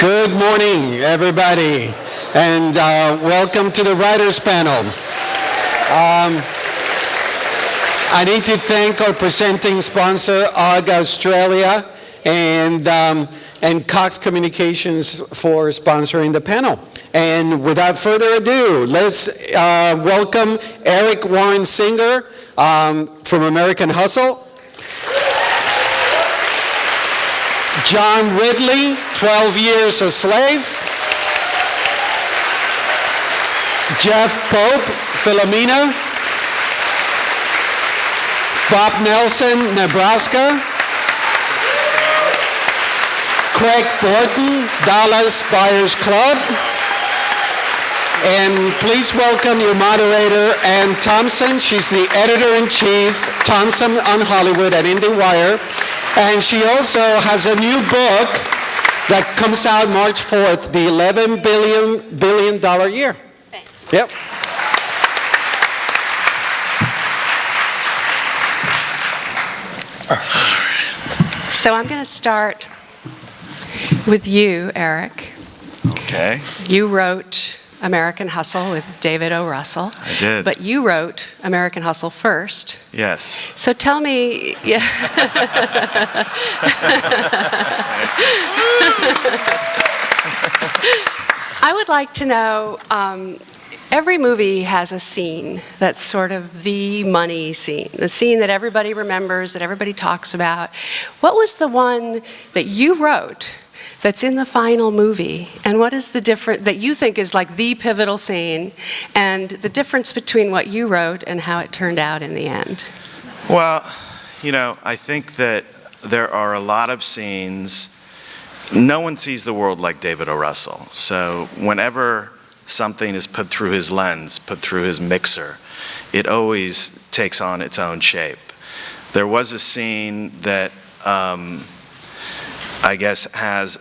Good morning, everybody, and welcome to the Writers' Panel. I need to thank our presenting sponsor, AUG Australia, and Cox Communications for sponsoring the panel. And without further ado, let's welcome Eric Warren Singer from American Hustle. John Ridley, 12 Years a Slave. Jeff Pope, Philomena. Bob Nelson, Nebraska. Craig Borton, Dallas Buyers Club. And please welcome your moderator, Ann Thompson. She's the editor-in-chief, Thompson on Hollywood at IndieWire. And she also has a new book that comes out March 4th, the $11 billion year. Thanks. Yep. So I'm going to start with you, Eric. Okay. You wrote American Hustle with David O. Russell. I did. But you wrote American Hustle first. Yes. So tell me, I would like to know, every movie has a scene that's sort of the money scene, the scene that everybody remembers, that everybody talks about. What was the one that you wrote that's in the final movie, and what is the difference that you think is like the pivotal scene, and the difference between what you wrote and how it turned out in the end? Well, I think that there are a lot of scenes. No one sees the world like David O. Russell. So whenever something is put through his lens, put through his mixer, it always takes on its own shape. There was a scene that I guess has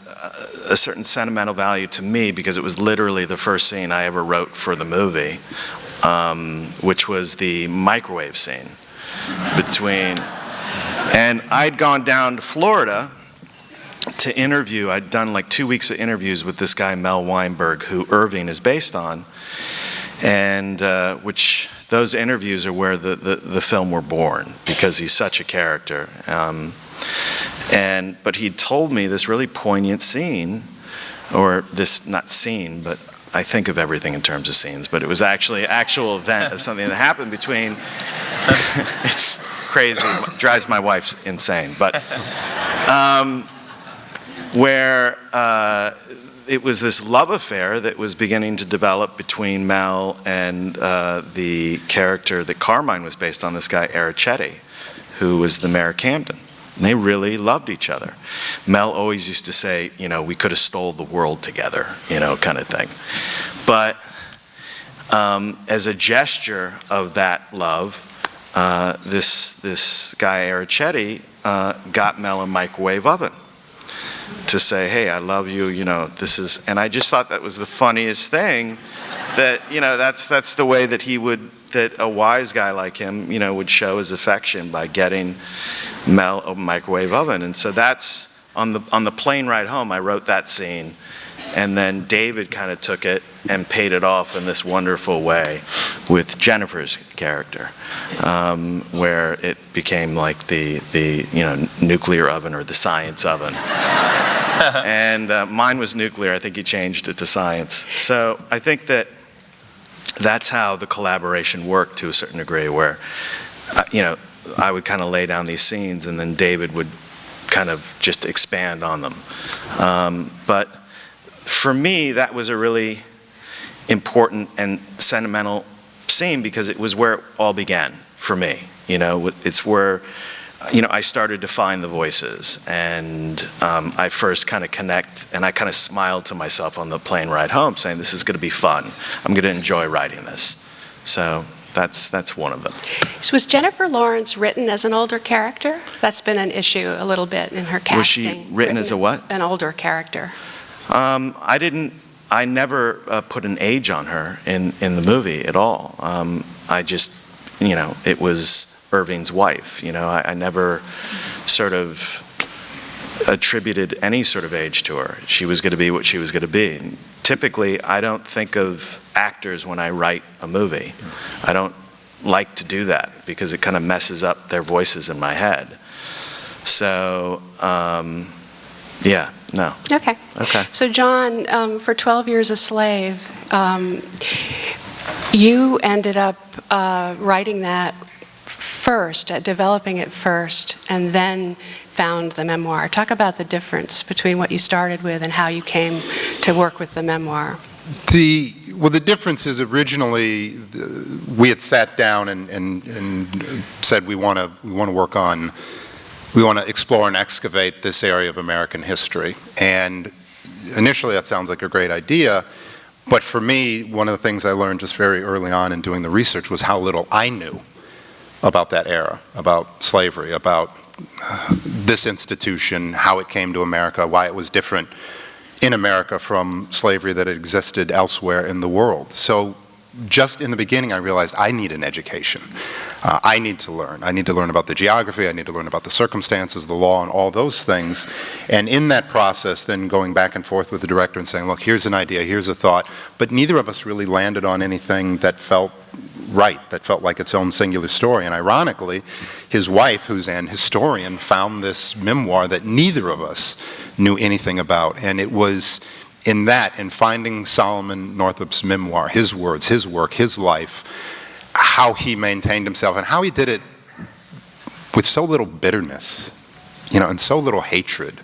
a certain sentimental value to me because it was literally the first scene I ever wrote for the movie, which was the microwave scene and I'd gone down to Florida to interview. I'd done like 2 weeks of interviews with this guy, Mel Weinberg, who Irving is based on, and which those interviews are where the film were born because he's such a character. But he told me this really poignant scene, or this, not scene, but I think of everything in terms of scenes, but it was actually an actual event of something that happened between, it's crazy, drives my wife insane, but where it was this love affair that was beginning to develop between Mel and the character that Carmine was based on, this guy Arrichetti, who was the mayor of Camden. And they really loved each other. Mel always used to say, we could have stole the world together, kind of thing. But as a gesture of that love, this guy Arrichetti got Mel a microwave oven to say, hey, I love you, this is, and I just thought that was the funniest thing, that, that's the way that that a wise guy like him, would show his affection, by getting Mel a microwave oven. And so that's, on the plane ride home, I wrote that scene, and then David kind of took it and paid it off in this wonderful way with Jennifer's character, where it became like the nuclear oven or the science oven. And mine was nuclear. I think he changed it to science. So I think that's how the collaboration worked to a certain degree, where I would kind of lay down these scenes and then David would kind of just expand on them. But for me, that was a really important and sentimental scene because it was where it all began for me. It's where I started to find the voices, and I first kind of connect, and I kind of smiled to myself on the plane ride home saying, this is going to be fun. I'm going to enjoy writing this. So that's one of them. So was Jennifer Lawrence written as an older character? That's been an issue a little bit in her casting. Was she written as a what? An older character. I never put an age on her in the movie at all. I just, it was Irving's wife. I never sort of attributed any sort of age to her. She was going to be what she was going to be. And typically, I don't think of actors when I write a movie. I don't like to do that because it kind of messes up their voices in my head. So, yeah, no. Okay. Okay. So John, for 12 Years a Slave, you ended up writing that first, developing it first, and then found the memoir. Talk about the difference between what you started with and how you came to work with the memoir. Well, the difference is originally we had sat down and said we want to explore and excavate this area of American history. And initially that sounds like a great idea, but for me, one of the things I learned just very early on in doing the research was how little I knew about that era, about slavery, about this institution, how it came to America, why it was different in America from slavery that existed elsewhere in the world. So just in the beginning, I realized I need an education. I need to learn. I need to learn about the geography. I need to learn about the circumstances, the law, and all those things. And in that process, then going back and forth with the director and saying, look, here's an idea, here's a thought. But neither of us really landed on anything that felt right, that felt like its own singular story. And ironically, his wife, who's an historian, found this memoir that neither of us knew anything about. And it was in finding Solomon Northup's memoir, his words, his work, his life, how he maintained himself, and how he did it with so little bitterness, and so little hatred.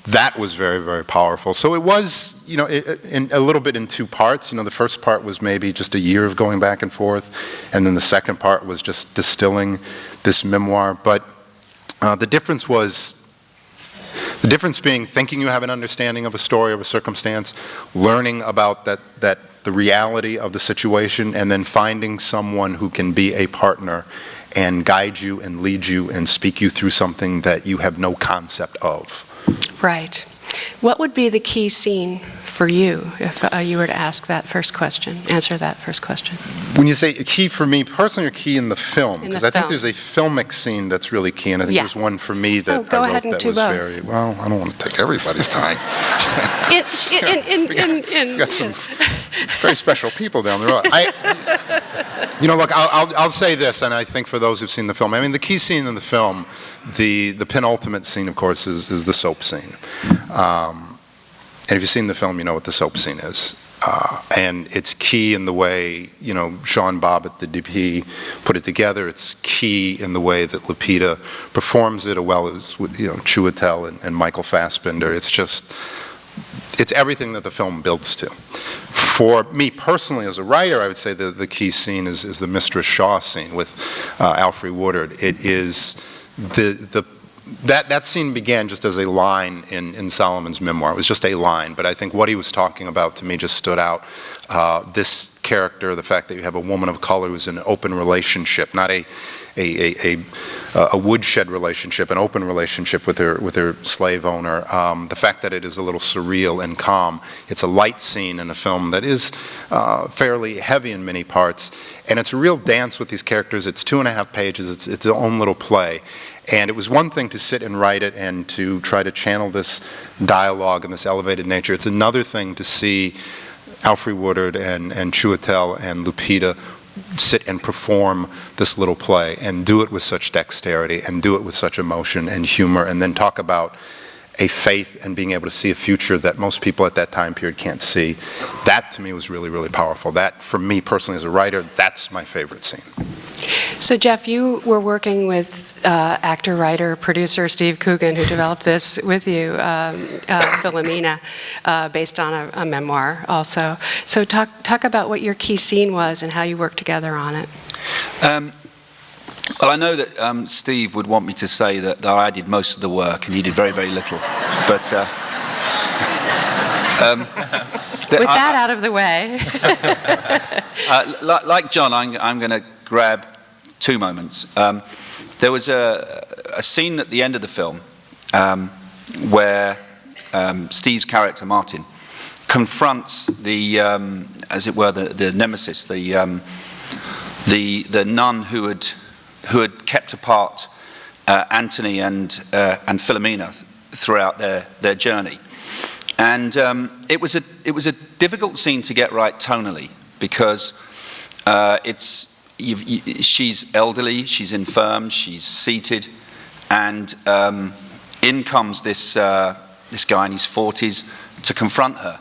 That was very, very powerful. So it was, a little bit in two parts. The first part was maybe just a year of going back and forth, and then the second part was just distilling this memoir. But the difference being thinking you have an understanding of a story, of a circumstance, learning about the reality of the situation, and then finding someone who can be a partner and guide you and lead you and speak you through something that you have no concept of. Right. What would be the key scene for you if you were to answer that first question? When you say a key for me personally, or key in the film? Because I think film. there's a filmic scene that's really key, and I think there's one for me that go I ahead wrote and that do was both. very, well, I don't want to take everybody's time. We got some very special people down the road. Look, I'll say this, and I think for those who've seen the film, I mean, the key scene in the film, the penultimate scene, of course, is the soap scene. And if you've seen the film, you know what the soap scene is. And it's key in the way, Sean Bobbitt, the DP, put it together. It's key in the way that Lupita performs it, as well as with, Chiwetel and Michael Fassbender. It's everything that the film builds to. For me personally, as a writer, I would say the key scene is the Mistress Shaw scene with Alfre Woodard. It is that scene began just as a line in Solomon's memoir. It was just a line, but I think what he was talking about to me just stood out. This character, the fact that you have a woman of color who's in an open relationship, not a woodshed relationship, an open relationship with her slave owner. The fact that it is a little surreal and calm. It's a light scene in a film that is fairly heavy in many parts, and it's a real dance with these characters. It's 2.5 pages. It's its own little play. And it was one thing to sit and write it and to try to channel this dialogue and this elevated nature. It's another thing to see Alfre Woodard and Chiwetel and Lupita sit and perform this little play and do it with such dexterity and do it with such emotion and humor, and then talk about a faith and being able to see a future that most people at that time period can't see. That to me was really, really powerful. That, for me personally as a writer, that's my favorite scene. So Jeff, you were working with actor, writer, producer Steve Coogan, who developed this with you, Philomena, based on a memoir also. So talk about what your key scene was and how you worked together on it. Well, I know that Steve would want me to say that I did most of the work and he did very, very little. But with that out of the way. like John, I'm going to grab 2 moments. There was a scene at the end of the film where Steve's character Martin confronts the, as it were, the nemesis, the nun who had kept apart Anthony and Philomena throughout their journey. And it was a difficult scene to get right tonally, because she's elderly, she's infirm, she's seated, and in comes this guy in his 40s to confront her.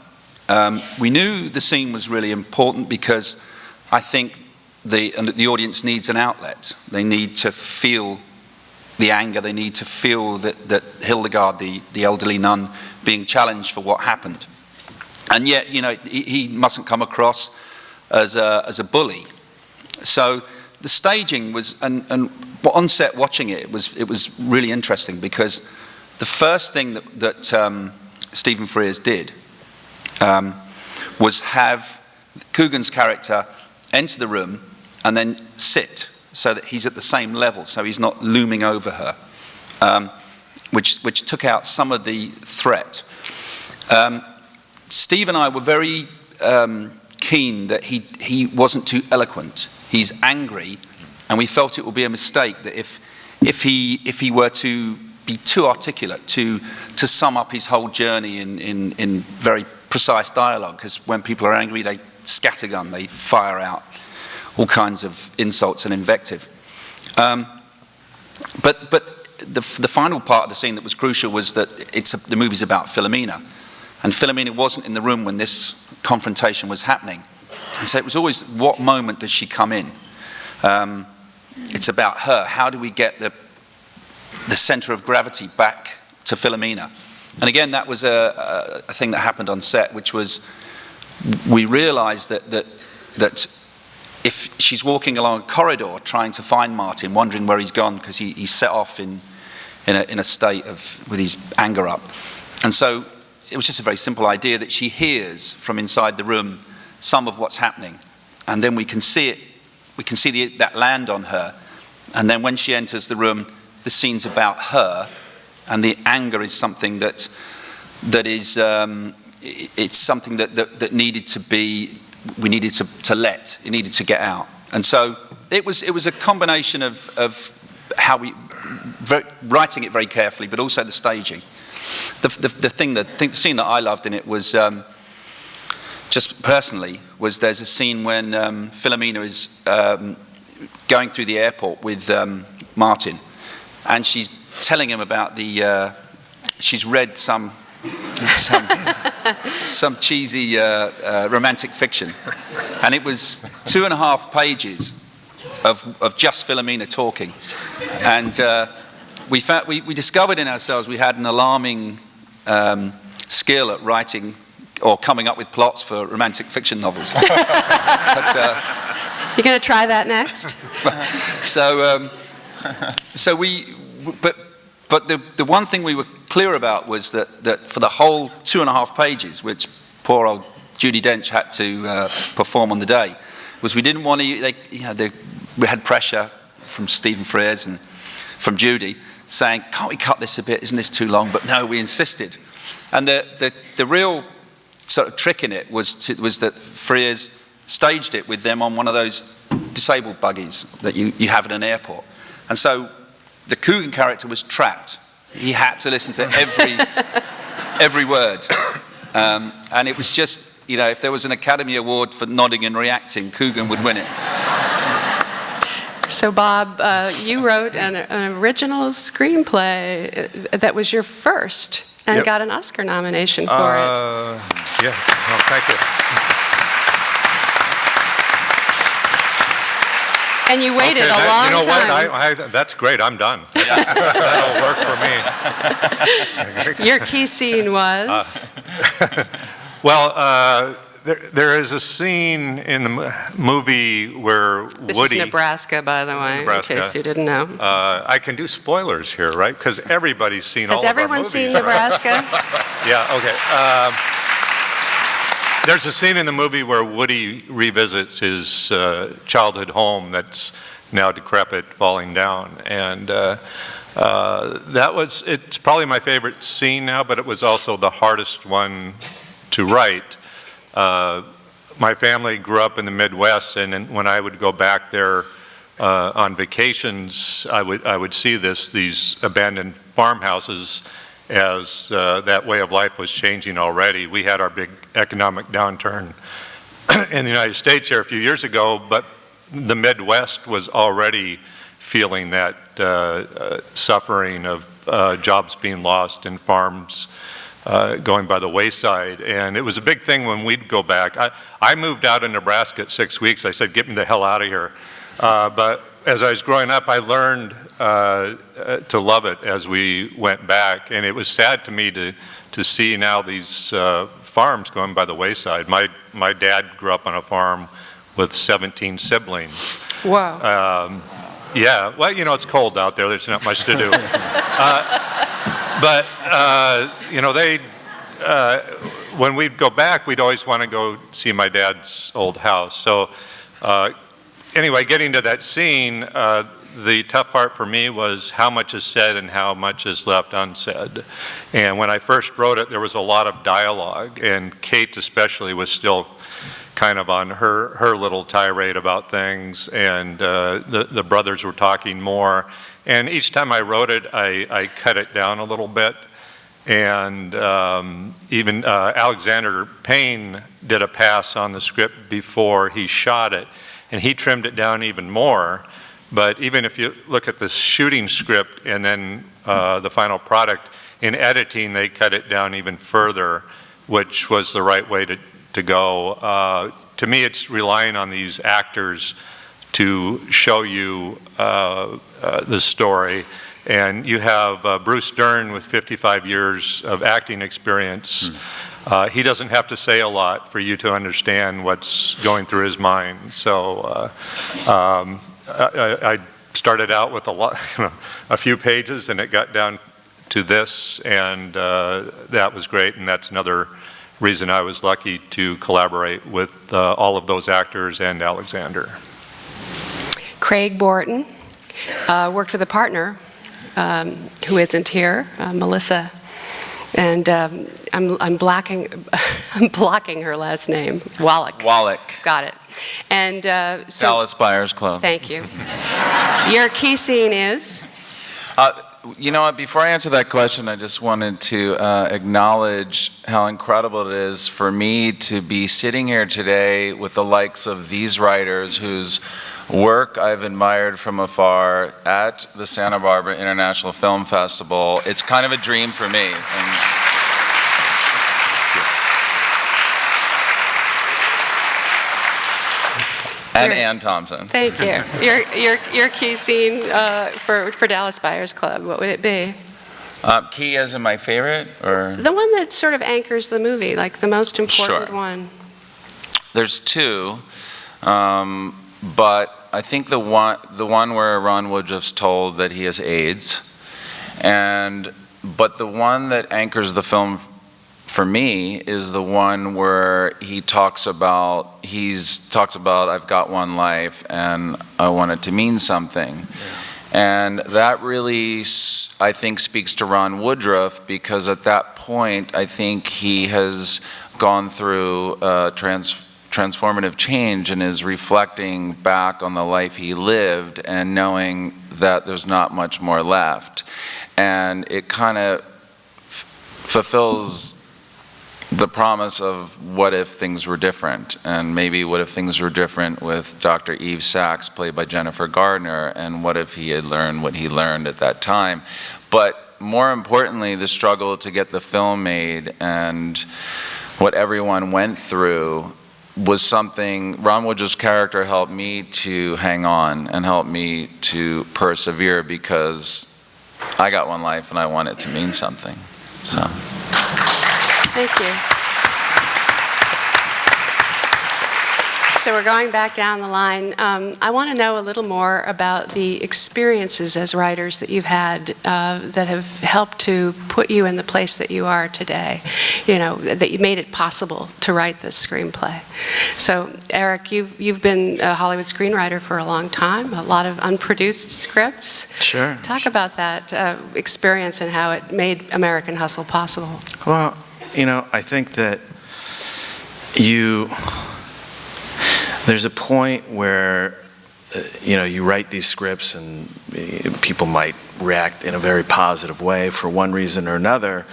We knew the scene was really important because I think the audience needs an outlet. They need to feel the anger, they need to feel that Hildegard, the elderly nun, being challenged for what happened. And yet, he mustn't come across as a bully. So the staging was, and on set watching it was really interesting, because the first thing that Stephen Frears did was have Coogan's character enter the room and then sit so that he's at the same level, so he's not looming over her, which took out some of the threat. Steve and I were very keen that he wasn't too eloquent. He's angry, and we felt it would be a mistake that if he were to be too articulate, to sum up his whole journey in very precise dialogue, because when people are angry, they scattergun, they fire out all kinds of insults and invective. But the final part of the scene that was crucial was that the movie's about Philomena, and Philomena wasn't in the room when this confrontation was happening. And so it was always, what moment does she come in? It's about her. How do we get the center of gravity back to Philomena? And again, that was a thing that happened on set, which was, we realized that if she's walking along a corridor trying to find Martin, wondering where he's gone because he's set off in a state with his anger up. And so it was just a very simple idea that she hears from inside the room some of what's happening, and then we can see it. We can see that land on her, and then when she enters the room, the scene's about her, and the anger is something that is it's something that needed to be. We needed to let. It needed to get out, and so it was a combination of how we writing it very carefully, but also the staging. The scene that I loved in it was, just personally, was there's a scene when Philomena is going through the airport with Martin, and she's telling him about she's read some cheesy romantic fiction, and it was 2.5 pages of just Philomena talking, and we discovered in ourselves we had an alarming skill at writing or coming up with plots for romantic fiction novels. But, you're going to try that next? But the one thing we were clear about was that for the whole 2.5 pages, which poor old Judi Dench had to perform on the day, was we didn't want to. We had pressure from Stephen Frears and from Judy saying, "Can't we cut this a bit? Isn't this too long?" But no, we insisted. And the real sort of trick in it was that Frears staged it with them on one of those disabled buggies that you have at an airport, and so the Coogan character was trapped. He had to listen to every word, and it was just, if there was an Academy Award for nodding and reacting, Coogan would win it. So Bob, you wrote an original screenplay that was your first, and Yep. got an Oscar nomination for it. Yeah, well, thank you. And you waited Okay, a long you know time. what? That's great. I'm done. That'll work for me. Your key scene was? Well, there is a scene in the movie where This Woody... is Nebraska, by the way, Nebraska. in case you didn't know. I can do spoilers here, right? Because everybody's seen all Has of our everyone movies, seen right? Nebraska? Yeah, okay. There's a scene in the movie where Woody revisits his childhood home that's now decrepit, falling down. And it's probably my favorite scene now, but it was also the hardest one to write. My family grew up in the Midwest, and when I would go back there on vacations, I would see these abandoned farmhouses as that way of life was changing already. We had our big economic downturn in the United States here a few years ago, but the Midwest was already feeling that suffering of jobs being lost and farms going by the wayside. And it was a big thing when we'd go back. I moved out of Nebraska at 6 weeks. I said, get me the hell out of here. But as I was growing up, I learned to love it as we went back. And it was sad to me to see now these farms going by the wayside. My dad grew up on a farm with 17 siblings. Wow. Yeah, well, you know, it's cold out there. There's not much to do. But you know, when we'd go back, we'd always want to go see my dad's old house. So anyway, getting to that scene, the tough part for me was how much is said and how much is left unsaid. And when I first wrote it, there was a lot of dialogue, and Kate especially was still kind of on her little tirade about things, and the brothers were talking more. And each time I wrote it, I cut it down a little bit. And even Alexander Payne did a pass on the script before he shot it, and he trimmed it down even more. But even if you look at the shooting script and then the final product, in editing they cut it down even further, which was the right way to go. To me, it's relying on these actors to show you the story. And you have Bruce Dern with 55 years of acting experience. He doesn't have to say a lot for you to understand what's going through his mind. So I started out with a few pages, and it got down to this, and that was great. And that's another reason I was lucky to collaborate with all of those actors and Alexander. Craig Borton worked with a partner who isn't here, Melissa, and I'm blocking her last name, Wallach. Wallach. Got it. And so Dallas Buyers Club. thank you. Your key scene is? You know what, before I answer that question, I just wanted to acknowledge how incredible it is for me to be sitting here today with the likes of these writers whose work I've admired from afar at the Santa Barbara International Film Festival. It's kind of a dream for me. And Ann Thompson. Thank you. Your key scene for Dallas Buyers Club, what would it be? Key as in my favorite, or? The one that sort of anchors the movie, like the most important Sure. one. There's two, but I think the one where Ron Woodruff's told that he has AIDS, but the one that anchors the film for me is the one where he talks about I've got one life and I want it to mean something. Yeah. And that really, I think, speaks to Ron Woodruff, because at that point I think he has gone through transformative change and is reflecting back on the life he lived and knowing that there's not much more left. And it kind of fulfills the promise of what if things were different, and maybe what if things were different with Dr. Eve Sachs, played by Jennifer Gardner, and what if he had learned what he learned at that time. But more importantly, the struggle to get the film made and what everyone went through was something, Ron Woodruff's character helped me to hang on and helped me to persevere, because I got one life and I want it to mean something. So. Thank you. So we're going back down the line. I want to know a little more about the experiences as writers that you've had that have helped to put you in the place that you are today, you know, that you made it possible to write this screenplay. So Eric, you've been a Hollywood screenwriter for a long time, a lot of unproduced scripts. Sure. Talk about that experience and how it made American Hustle possible. Well, you know, I think that there's a point where you write these scripts and people might react in a very positive way for one reason or another.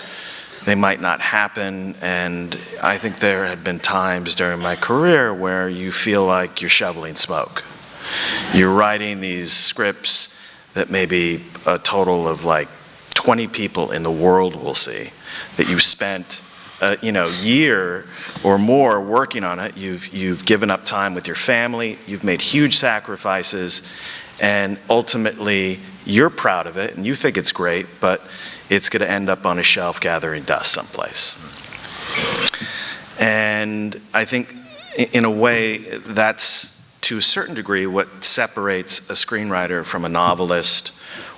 They might not happen, and I think there had been times during my career where you feel like you're shoveling smoke. You're writing these scripts that maybe a total of like 20 people in the world will see, that you've spent a year or more working on it. You've given up time with your family, you've made huge sacrifices, and ultimately you're proud of it and you think it's great, but it's going to end up on a shelf gathering dust someplace. And I think in a way that's to a certain degree what separates a screenwriter from a novelist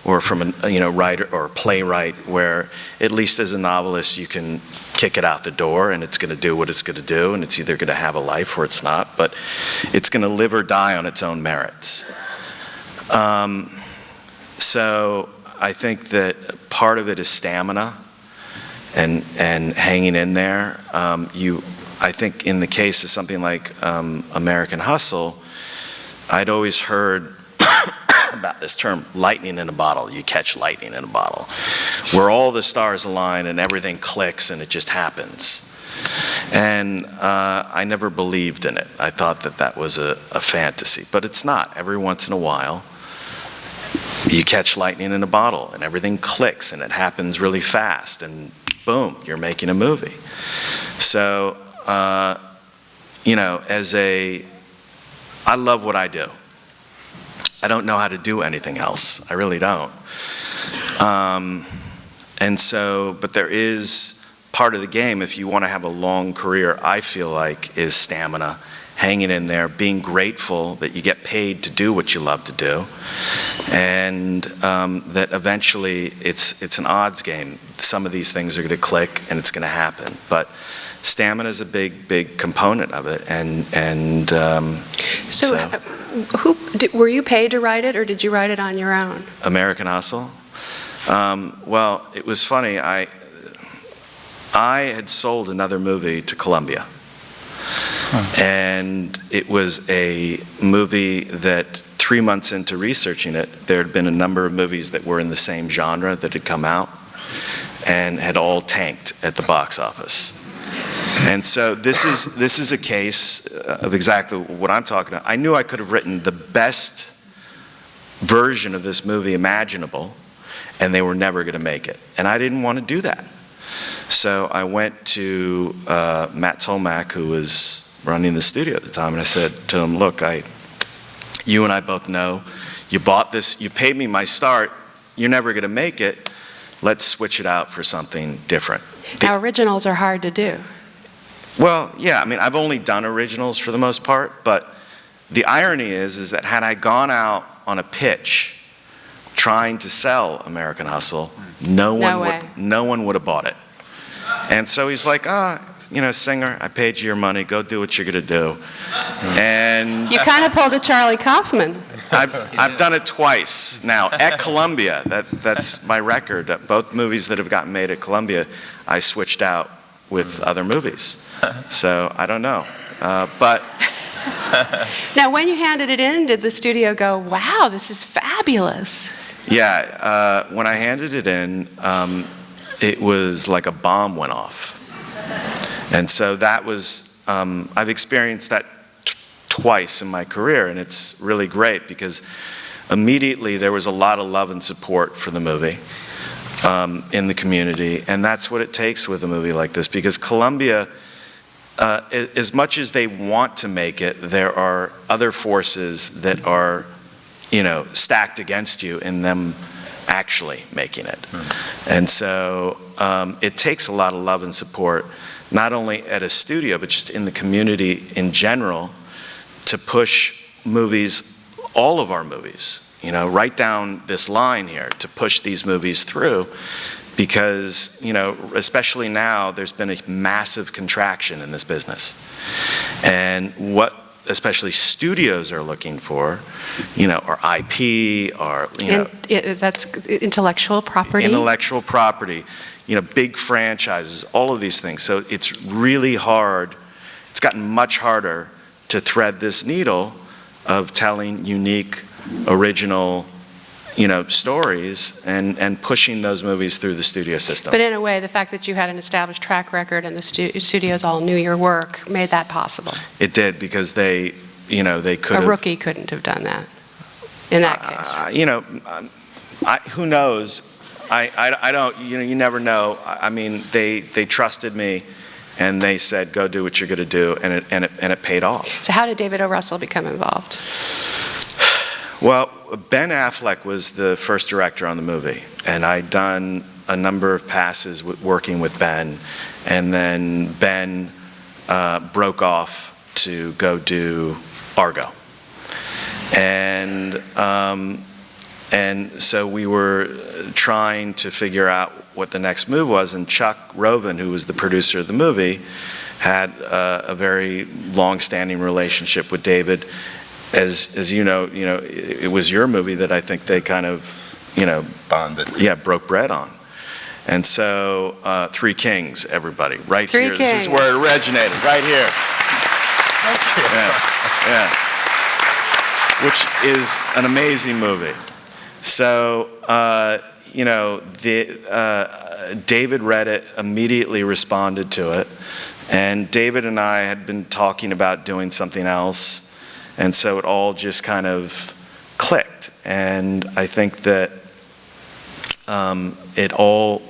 or from a writer or a playwright, where at least as a novelist you can kick it out the door and it's going to do what it's going to do, and it's either going to have a life or it's not, but it's going to live or die on its own merits. So I think that part of it is stamina and hanging in there. I think in the case of something like American Hustle, I'd always heard about this term, lightning in a bottle. You catch lightning in a bottle, where all the stars align and everything clicks and it just happens. And I never believed in it. I thought that that was a fantasy, but it's not. Every once in a while, you catch lightning in a bottle and everything clicks and it happens really fast and boom, you're making a movie. So, I love what I do. I don't know how to do anything else. I really don't. But there is part of the game, if you want to have a long career, I feel like, is stamina, hanging in there, being grateful that you get paid to do what you love to do, and that eventually it's an odds game. Some of these things are going to click and it's going to happen. But stamina is a big component of it, were you paid to write it, or did you write it on your own? American Hustle? Well, it was funny. I had sold another movie to Columbia, and it was a movie that 3 months into researching it, there had been a number of movies that were in the same genre that had come out and had all tanked at the box office. And so this is a case of exactly what I'm talking about. I knew I could have written the best version of this movie imaginable, and they were never going to make it. And I didn't want to do that. So I went to Matt Tolmack, who was running the studio at the time, and I said to him, look, you and I both know, you bought this, you paid me my start, you're never going to make it, let's switch it out for something different. Now, originals are hard to do. Well, yeah, I mean, I've only done originals for the most part, but the irony is that had I gone out on a pitch trying to sell American Hustle, no one would have bought it. And so he's like, singer, I paid you your money, go do what you're going to do. And you kind of pulled a Charlie Kaufman. I've done it twice now at Columbia. That's my record. Both movies that have gotten made at Columbia, I switched out with other movies. So I don't know. But now, when you handed it in, did the studio go, wow, this is fabulous? Yeah, when I handed it in, it was like a bomb went off. And so that was, I've experienced that twice in my career, and it's really great because immediately there was a lot of love and support for the movie in the community, and that's what it takes with a movie like this, because Columbia, as much as they want to make it, there are other forces that are, stacked against you in them actually making it. And so it takes a lot of love and support, not only at a studio, but just in the community in general, to push movies, all of our movies, right down this line here, to push these movies through, because, especially now, there's been a massive contraction in this business. And what especially studios are looking for, are IP, that's intellectual property. Intellectual property, big franchises, all of these things. So it's really hard. It's gotten much harder to thread this needle of telling unique, original, stories and pushing those movies through the studio system. But in a way, the fact that you had an established track record and the studios all knew your work made that possible. It did, because they could have. A rookie couldn't have done that in that case. Who knows? I don't. You never know. I mean, they trusted me, and they said, "Go do what you're going to do," and it paid off. So how did David O. Russell become involved? Well, Ben Affleck was the first director on the movie, and I'd done a number of passes working with Ben, and then Ben broke off to go do Argo, and so we were trying to figure out what the next move was, and Chuck Roven, who was the producer of the movie, had a very long-standing relationship with David. As you know, it was your movie that I think they kind of, Bonded. Yeah, broke bread on. And so, Three Kings, everybody, right Three here. Kings. This is where it originated, right here. Yeah. Which is an amazing movie. So, David read it, immediately responded to it, and David and I had been talking about doing something else. And so it all just kind of clicked. And I think that it all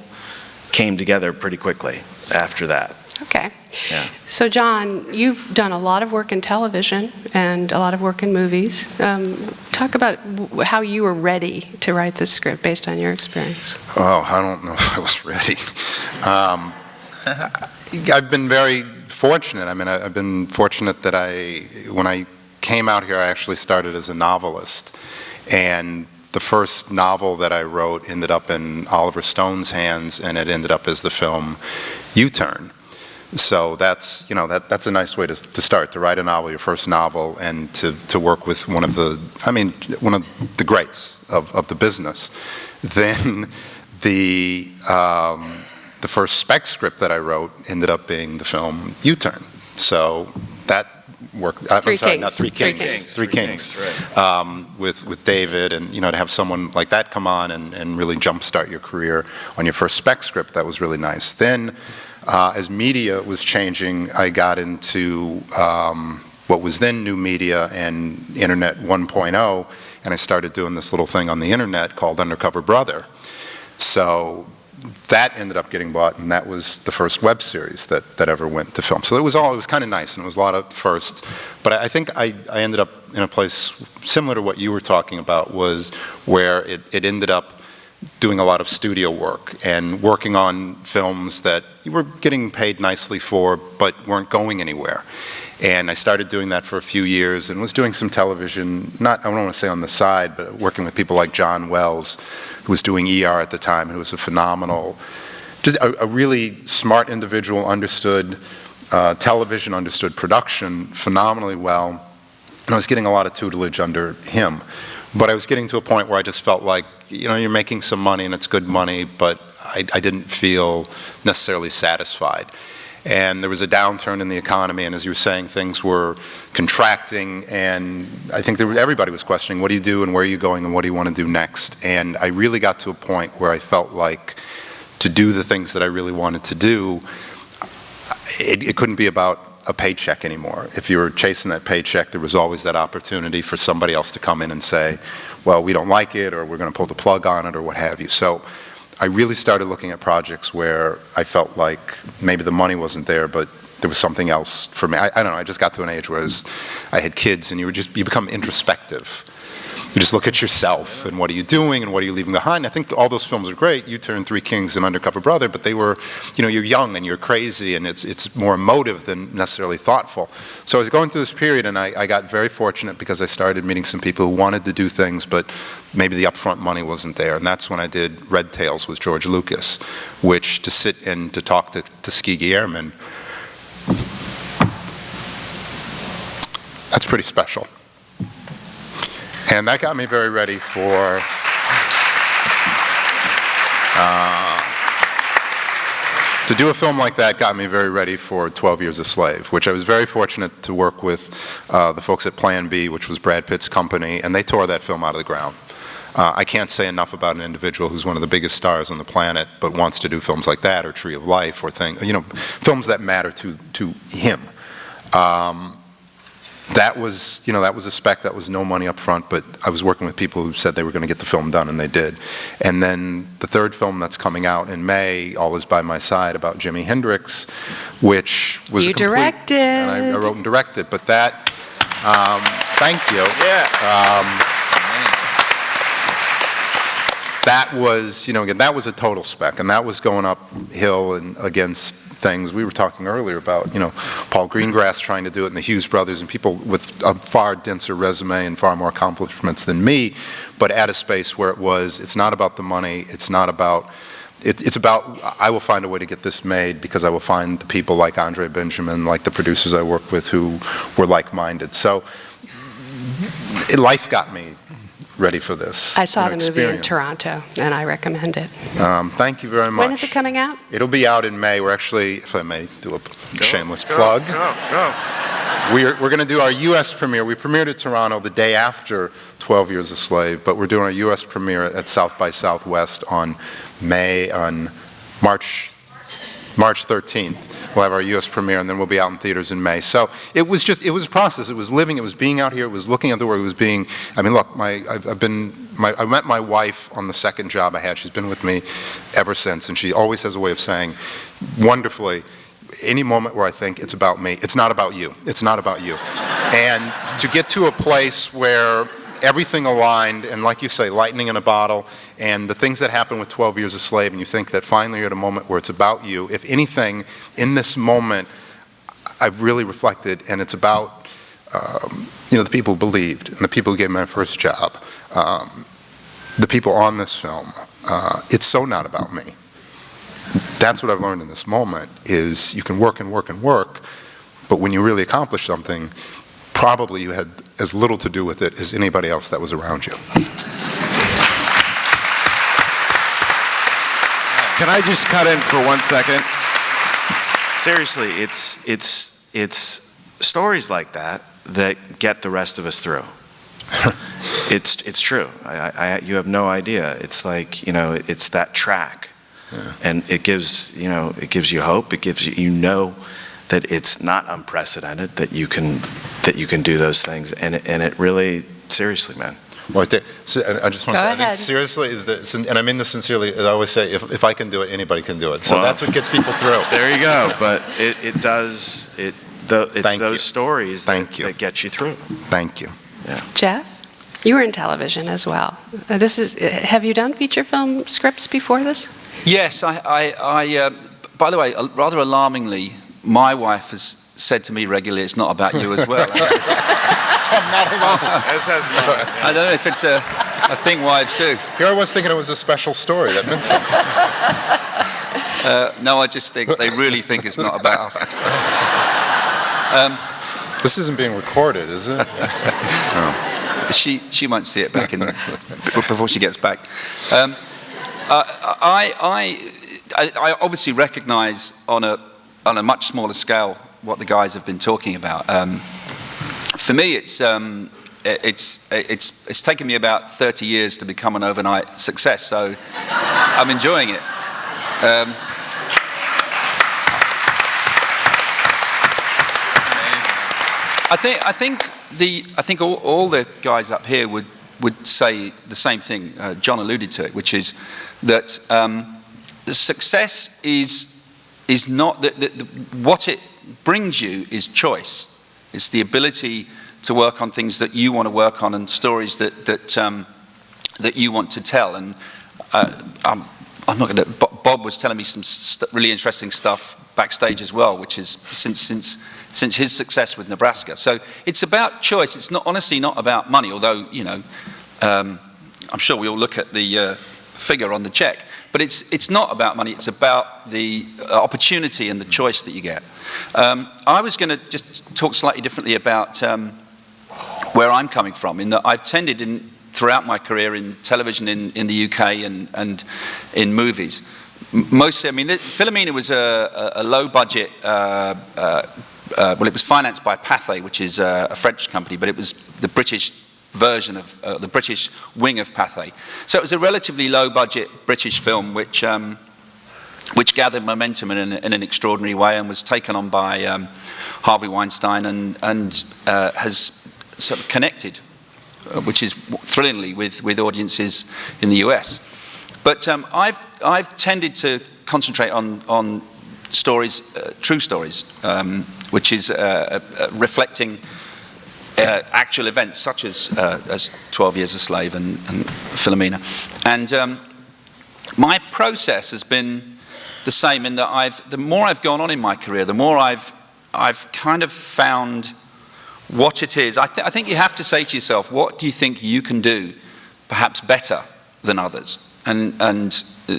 came together pretty quickly after that. Okay. Yeah. So John, you've done a lot of work in television and a lot of work in movies. Talk about how you were ready to write this script based on your experience. Oh, I don't know if I was ready. I've been very fortunate. I mean, I've been fortunate that when I came out here, I actually started as a novelist. And the first novel that I wrote ended up in Oliver Stone's hands, and it ended up as the film U-Turn. So that's a nice way to start, to write a novel, your first novel, and to work with one of the greats of the business. Then the first spec script that I wrote ended up being the film U-Turn. So that worked. Three Kings. Not Three Kings. Three Kings. Right. With David, and to have someone like that come on and really jumpstart your career on your first spec script, that was really nice. Then, as media was changing, I got into what was then new media and Internet 1.0, and I started doing this little thing on the internet called Undercover Brother. So that ended up getting bought, and that was the first web series that ever went to film. So it was kind of nice, and it was a lot of firsts. But I think I ended up in a place similar to what you were talking about, was where it ended up doing a lot of studio work and working on films that you were getting paid nicely for but weren't going anywhere. And I started doing that for a few years and was doing some television, I don't want to say on the side, but working with people like John Wells, who was doing ER at the time, who was a phenomenal, just a really smart individual, understood television, understood production phenomenally well. And I was getting a lot of tutelage under him. But I was getting to a point where I just felt like, you're making some money and it's good money, but I didn't feel necessarily satisfied. And there was a downturn in the economy, and as you were saying, things were contracting, and I think everybody was questioning, what do you do and where are you going and what do you want to do next? And I really got to a point where I felt like to do the things that I really wanted to do, it couldn't be about a paycheck anymore. If you were chasing that paycheck, there was always that opportunity for somebody else to come in and say, well, we don't like it, or we're going to pull the plug on it, or what have you. So I really started looking at projects where I felt like maybe the money wasn't there, but there was something else for me. I don't know, I just got to an age where I had kids, and you become introspective. You just look at yourself, and what are you doing, and what are you leaving behind? I think all those films are great, U-Turn, Three Kings, and Undercover Brother, but they were, you're young, and you're crazy, and it's more emotive than necessarily thoughtful. So I was going through this period, and I got very fortunate because I started meeting some people who wanted to do things, but maybe the upfront money wasn't there, and that's when I did Red Tails with George Lucas, which to sit and to talk to Tuskegee Airmen, that's pretty special. And that got me very ready for to do a film like that got me very ready for 12 Years a Slave, which I was very fortunate to work with the folks at Plan B, which was Brad Pitt's company, and they tore that film out of the ground. I can't say enough about an individual who's one of the biggest stars on the planet, but wants to do films like that, or Tree of Life, or films that matter to him. That was a spec. That was no money up front, but I was working with people who said they were going to get the film done, and they did. And then the third film that's coming out in May, All Is By My Side, about Jimi Hendrix, which was You directed. And I wrote and directed, but that, thank you. Yeah. That was, again, that was a total spec, and that was going uphill and against things. We were talking earlier about, Paul Greengrass trying to do it, and the Hughes brothers, and people with a far denser resume and far more accomplishments than me, but at a space where it's not about the money, it's about, I will find a way to get this made because I will find the people like Andre Benjamin, like the producers I work with who were like-minded. So life got me ready for this. I saw the movie in experience. Toronto, and I recommend it. Thank you very much. When is it coming out? It'll be out in May. We're actually, if I may do a shameless plug. Go. We're going to do our U.S. premiere. We premiered at Toronto the day after 12 Years a Slave, but we're doing our U.S. premiere at South by Southwest on March 13th. We'll have our U.S. premiere, and then we'll be out in theaters in May. So it was a process. It was living. It was being out here. It was looking at the work. It was being. I mean, look. I met my wife on the second job I had. She's been with me ever since, and she always has a way of saying, wonderfully, any moment where I think it's about me, it's not about you. It's not about you. And to get to a place where everything aligned, and like you say, lightning in a bottle, and the things that happen with 12 Years a Slave, and you think that finally you're at a moment where it's about you. If anything, in this moment, I've really reflected, and it's about, the people who believed, and the people who gave me my first job, the people on this film. It's so not about me. That's what I've learned in this moment, is you can work and work and work, but when you really accomplish something, probably you had as little to do with it as anybody else that was around you. Can I just cut in for 1 second? Seriously, it's stories like that get the rest of us through. It's true. You have no idea. It's like, it's that track. Yeah. And it gives you hope. It gives you, that it's not unprecedented, that you can do those things, and it really, seriously, man. Well, so I just want to say, I think seriously is that, and I mean this sincerely, I always say, if I can do it, anybody can do it. So that's what gets people through. There you go. But it's those stories that get you through. Thank you. Yeah. Jeff, you were in television as well. Have you done feature film scripts before this? Yes, I by the way, rather alarmingly, my wife has said to me regularly, it's not about you as well. So I'm not alone. As has mine. Yeah. I don't know if it's a thing wives do. Here I was thinking it was a special story. That meant something. No, I just think they really think it's not about us. This isn't being recorded, is it? No. She won't see it back before she gets back. I obviously recognise on a much smaller scale what the guys have been talking about. For me, it's taken me about 30 years to become an overnight success, so I'm enjoying it. I think all the guys up here would say the same thing. John alluded to it, which is that success is not what it brings you is choice. It's the ability to work on things that you want to work on and stories that you want to tell. And I'm not going to. Bob was telling me some really interesting stuff backstage as well, which is since his success with Nebraska. So it's about choice. It's honestly not about money. Although I'm sure we all look at the figure on the check. But it's not about money, it's about the opportunity and the choice that you get. I was going to just talk slightly differently about where I'm coming from, in that I've tended throughout my career in television in the UK and in movies mostly, I mean, Philomena was a low-budget, well, it was financed by Pathé, which is a French company, but it was the British version of, the British wing of Pathé. So it was a relatively low-budget British film, which gathered momentum in an extraordinary way and was taken on by Harvey Weinstein and has sort of connected, which is thrillingly with audiences in the US. But I've tended to concentrate on stories, true stories, which is reflecting actual events such as 12 Years a Slave and Philomena. And my process has been the same in that the more I've gone on in my career, the more I've kind of found what it is. I think you have to say to yourself, what do you think you can do perhaps better than others? And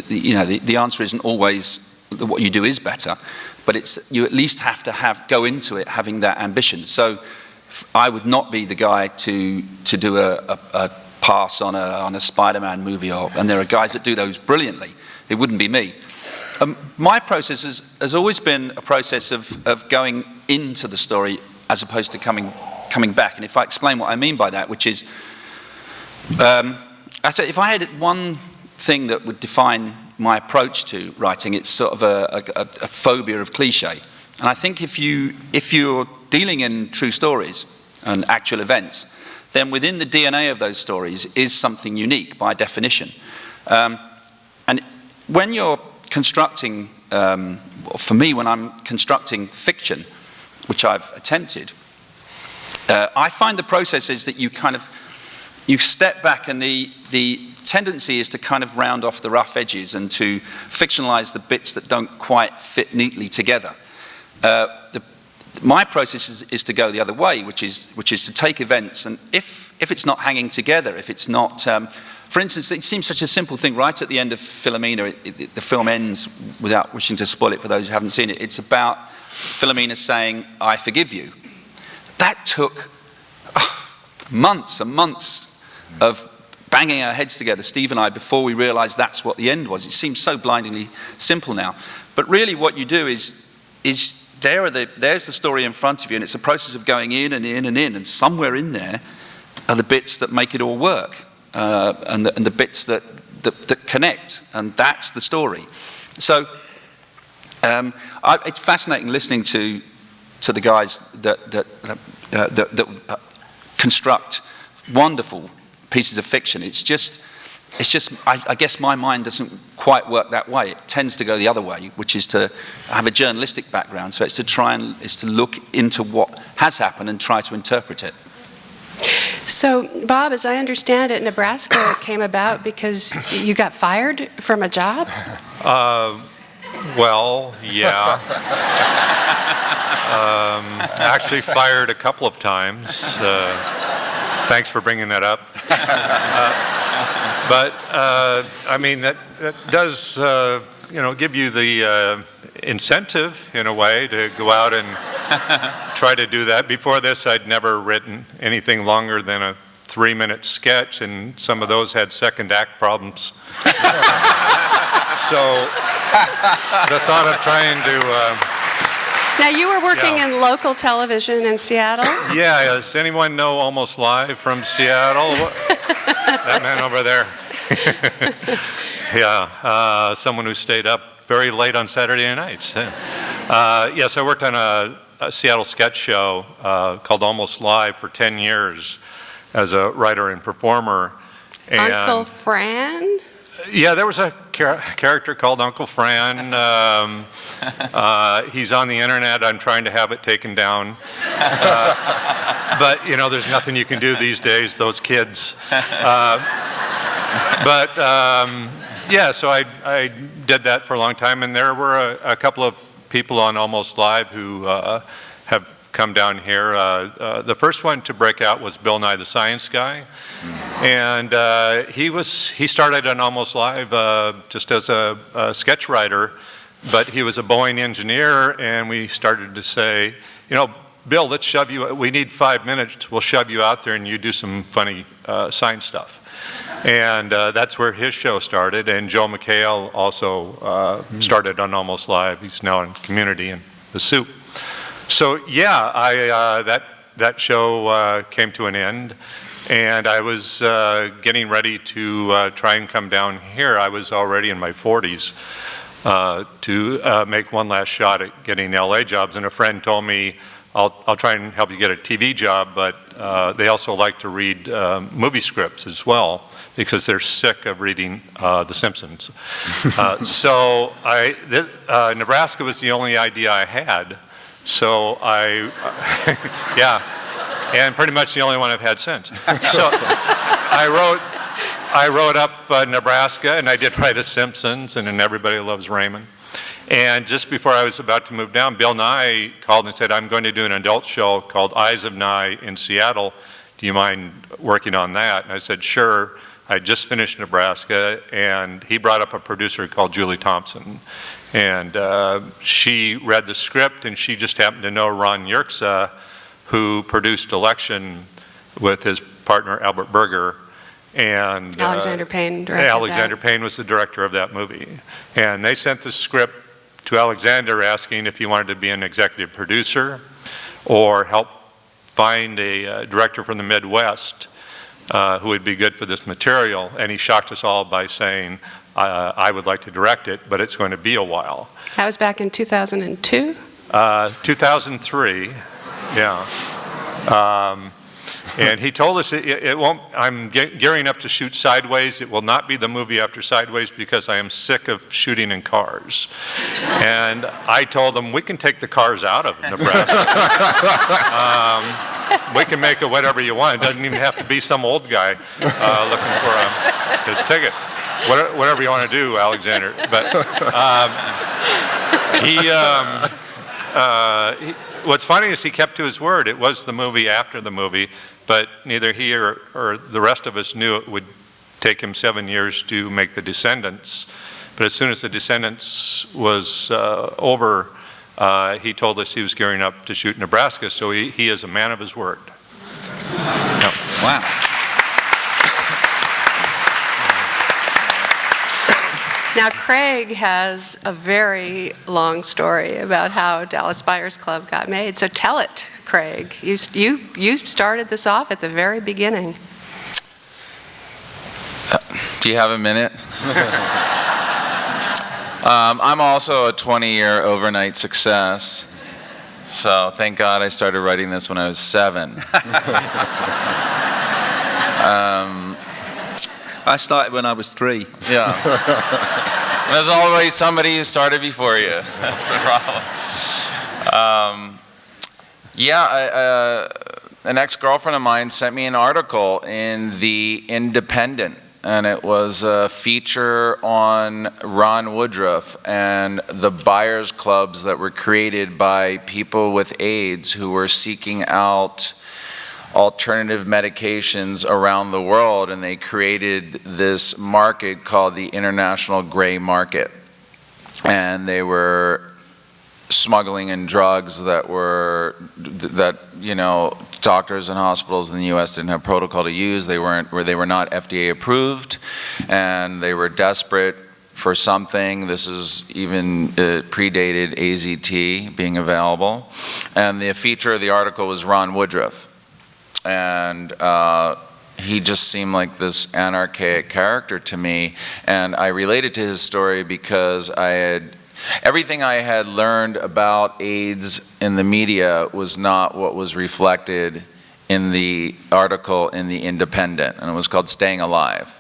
you know, the answer isn't always that what you do is better, but you at least have to go into it having that ambition. So I would not be the guy to do a pass on a Spider-Man movie, and there are guys that do those brilliantly. It wouldn't be me. My process has always been a process of going into the story as opposed to coming back. And if I explain what I mean by that, which is, I said if I had one thing that would define my approach to writing, it's sort of a phobia of cliche. And I think if you're dealing in true stories and actual events, then within the DNA of those stories is something unique by definition. And when you're constructing, for me, when I'm constructing fiction, which I've attempted, I find the process is that you step back, and the tendency is to kind of round off the rough edges and to fictionalize the bits that don't quite fit neatly together. My process is to go the other way, which is to take events, and if it's not hanging together, if it's not, for instance, it seems such a simple thing. Right at the end of Philomena, the film ends, without wishing to spoil it for those who haven't seen it, it's about Philomena saying, "I forgive you." That took months and months of banging our heads together, Steve and I, before we realized that's what the end was. It seems so blindingly simple now. But really what you do is there's the story in front of you, and it's a process of going in and in and in, and somewhere in there are the bits that make it all work, and the bits that connect, and that's the story. So it's fascinating listening to the guys that construct wonderful pieces of fiction. It's just I guess my mind doesn't quite work that way. It tends to go the other way, which is to have a journalistic background. So it's to look into what has happened and try to interpret it. So, Bob, as I understand it, Nebraska came about because you got fired from a job? Well, yeah. Actually fired a couple of times. Thanks for bringing that up. But I mean, that does give you the incentive in a way to go out and try to do that. Before this, I'd never written anything longer than a 3-minute sketch, and some of those had second act problems. So the thought of trying to Now, you were working in local television in Seattle? Yeah, does anyone know Almost Live from Seattle? That man over there. Yeah, someone who stayed up very late on Saturday nights. Yes, I worked on a Seattle sketch show called Almost Live for 10 years as a writer and performer. And Uncle Fran? Yeah, there was a character called Uncle Fran. He's on the internet. I'm trying to have it taken down. But, there's nothing you can do these days, those kids. Yeah, so I did that for a long time, and there were a couple of people on Almost Live who have come down here. The first one to break out was Bill Nye the Science Guy. And he started on Almost Live just as a sketch writer, but he was a Boeing engineer, and we started to say, Bill, let's shove you, we need 5 minutes, we'll shove you out there and you do some funny science stuff. And that's where his show started. And Joe McHale also started on Almost Live. He's now in Community and The Soup. So yeah, that show came to an end. And I was getting ready to try and come down here. I was already in my 40s to make one last shot at getting LA jobs. And a friend told me, I'll try and help you get a TV job, but they also like to read movie scripts as well, because they're sick of reading The Simpsons. So Nebraska was the only idea I had. So yeah, and pretty much the only one I've had since. So I wrote up Nebraska, and I did write a Simpsons, and then Everybody Loves Raymond. And just before I was about to move down, Bill Nye called and said, I'm going to do an adult show called Eyes of Nye in Seattle. Do you mind working on that? And I said, sure. I just finished Nebraska, and he brought up a producer called Julie Thompson. And she read the script, and she just happened to know Ron Yerxa, who produced Election with his partner Albert Berger. And Alexander Payne directed Alexander that. Payne was the director of that movie. And they sent the script to Alexander asking if he wanted to be an executive producer or help find a director from the Midwest who would be good for this material. And he shocked us all by saying, I would like to direct it, but it's going to be a while. That was back in 2002? 2003, yeah. And he told us it won't, I'm gearing up to shoot Sideways. It will not be the movie after Sideways because I am sick of shooting in cars. And I told him, we can take the cars out of Nebraska. We can make it whatever you want. It doesn't even have to be some old guy looking for his ticket. Whatever you want to do, Alexander. But what's funny is he kept to his word. It was the movie after the movie, but neither he or the rest of us knew it would take him 7 years to make The Descendants. But as soon as The Descendants was over, he told us he was gearing up to shoot Nebraska, so he is a man of his word. Yeah. Wow. Now, Craig has a very long story about how Dallas Buyers Club got made. So tell it, Craig. You started this off at the very beginning. Do you have a minute? I'm also a 20-year overnight success. So thank God I started writing this when I was 7. I started when I was 3. Yeah. There's always somebody who started before you. That's the problem. An ex-girlfriend of mine sent me an article in The Independent, and it was a feature on Ron Woodruff and the buyers clubs that were created by people with AIDS who were seeking out alternative medications around the world, and they created this market called the International Gray Market. And they were smuggling in drugs that doctors and hospitals in the US didn't have protocol to use. They were not FDA approved, and they were desperate for something. This is even predated AZT being available. And the feature of the article was Ron Woodruff. And he just seemed like this anarchic character to me, and I related to his story because everything I had learned about AIDS in the media was not what was reflected in the article in The Independent, and it was called Staying Alive.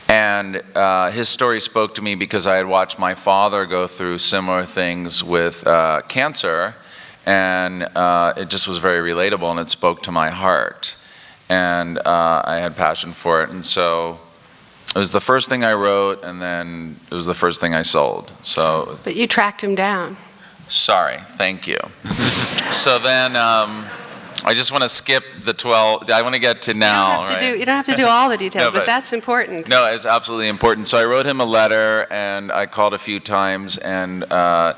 And his story spoke to me because I had watched my father go through similar things with cancer, and it just was very relatable, and it spoke to my heart. And I had passion for it, and so it was the first thing I wrote, and then it was the first thing I sold. So. But you tracked him down. Sorry, thank you. So then I just want to skip the 12. I want to get to now. You don't have to do all the details, No, but but- that's important. No, it's absolutely important. So I wrote him a letter, and I called a few times, and I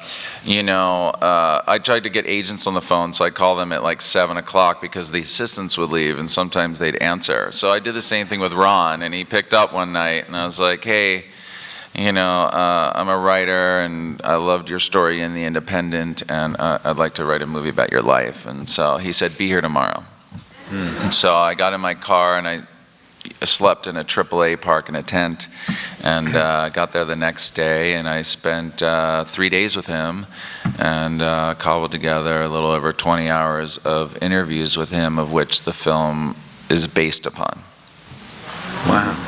tried to get agents on the phone, so I called them at like 7 o'clock because the assistants would leave, and sometimes they'd answer. So I did the same thing with Ron, and he picked up one night, and I was like, hey, I'm a writer, and I loved your story in The Independent, and I'd like to write a movie about your life. And so he said, be here tomorrow. And so I got in my car, and I slept in a AAA park in a tent, and got there the next day, and I spent 3 days with him, and cobbled together a little over 20 hours of interviews with him, of which the film is based upon. Wow.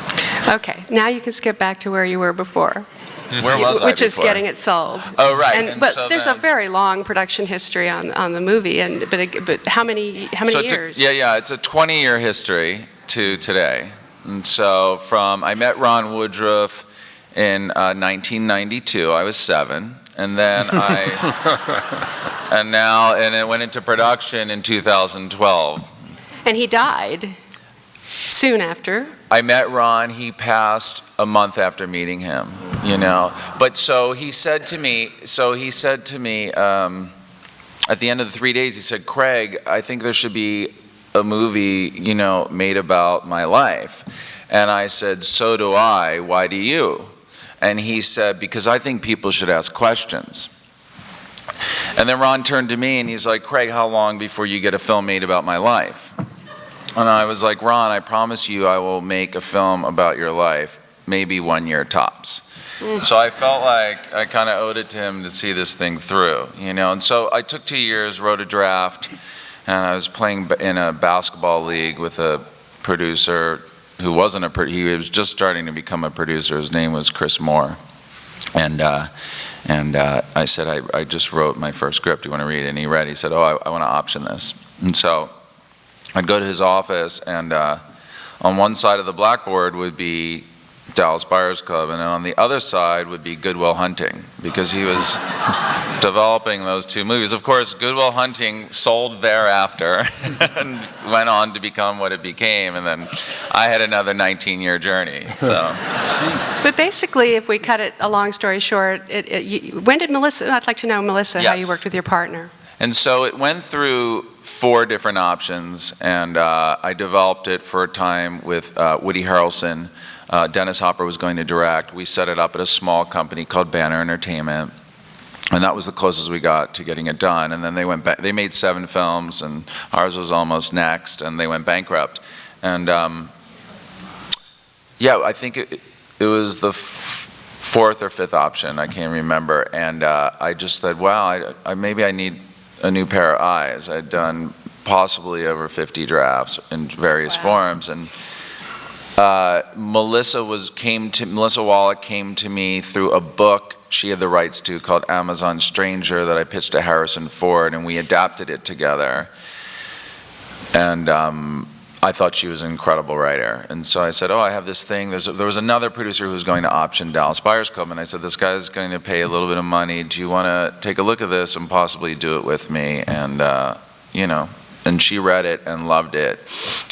Okay, now you can skip back to where you were before. Where was I Which is before? getting it sold. Oh, right. But so there's then- a very long production history on the movie, but how many years? It's a 20-year history to today. And so I met Ron Woodruff in 1992. I was 7, and then and it went into production in 2012. And he died soon after. I met Ron. He passed a month after meeting him. But so he said to me. At the end of the 3 days, he said, Craig, I think there should be a movie, made about my life. And I said, so do I. Why do you? And he said, because I think people should ask questions. And then Ron turned to me and he's like, Craig, how long before you get a film made about my life? And I was like, Ron, I promise you I will make a film about your life, maybe 1 year tops. So I felt like I kind of owed it to him to see this thing through, And so I took 2 years, wrote a draft, and I was playing in a basketball league with a producer who wasn't he was just starting to become a producer. His name was Chris Moore. And I said, I just wrote my first script. Do you want to read it? And he read it. He said, I want to option this. And so I'd go to his office, and on one side of the blackboard would be Dallas Buyers Club, and then on the other side would be Good Will Hunting, because he was developing those two movies. Of course, Good Will Hunting sold thereafter and went on to become what it became, and then I had another 19-year journey. So, But basically, if we cut it a long story short, when did Melissa? I'd like to know, Melissa, how you Yes. worked with your partner. And so it went through 4 different options, and I developed it for a time with Woody Harrelson. Dennis Hopper was going to direct. We set it up at a small company called Banner Entertainment, and that was the closest we got to getting it done. And then they went back. They made 7 films, and ours was almost next, and they went bankrupt. And I think it was the 4th or 5th option. I can't remember. And I just said, wow, maybe I need a new pair of eyes. I'd done possibly over 50 drafts in various forms, and Melissa Wallach came to me through a book she had the rights to called Amazon Stranger that I pitched to Harrison Ford, and we adapted it together. And I thought she was an incredible writer. And so I said, I have this thing. There was another producer who was going to option Dallas Buyers Club, and I said, this guy's going to pay a little bit of money. Do you want to take a look at this and possibly do it with me? And, and she read it and loved it.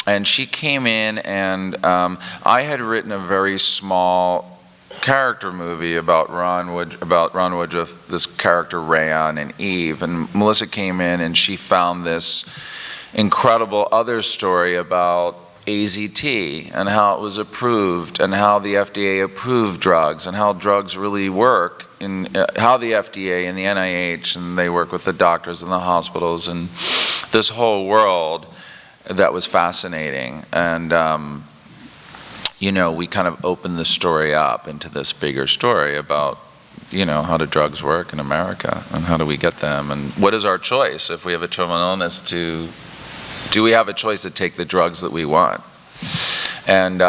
And she came in, and I had written a very small character movie about Ron Woodruff, this character Rayon and Eve. And Melissa came in, and she found this incredible other story about AZT and how it was approved and how the FDA approved drugs and how drugs really work, and how the FDA and the NIH and they work with the doctors and the hospitals and this whole world that was fascinating. And we kind of opened the story up into this bigger story about how do drugs work in America and how do we get them, and what is our choice if we have a terminal illness? Do we have a choice to take the drugs that we want? And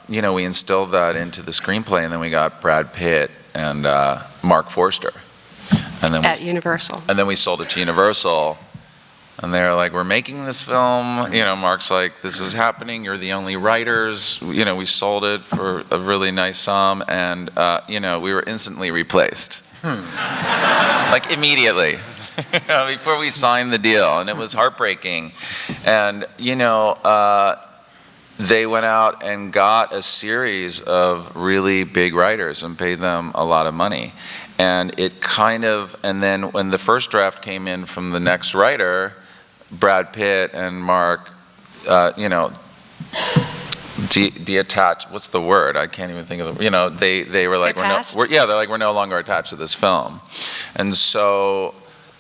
we instilled that into the screenplay, and then we got Brad Pitt and Mark Forster, and then At Universal. And then we sold it to Universal, and they're like, we're making this film. Mark's like, this is happening. You're the only writers. We sold it for a really nice sum, and we were instantly replaced. Like immediately. before we signed the deal, and it was heartbreaking. And, they went out and got a series of really big writers and paid them a lot of money. And and then when the first draft came in from the next writer, Brad Pitt and Mark, detached, what's the word? I can't even think of the, they were like, they're like, we're no longer attached to this film. And so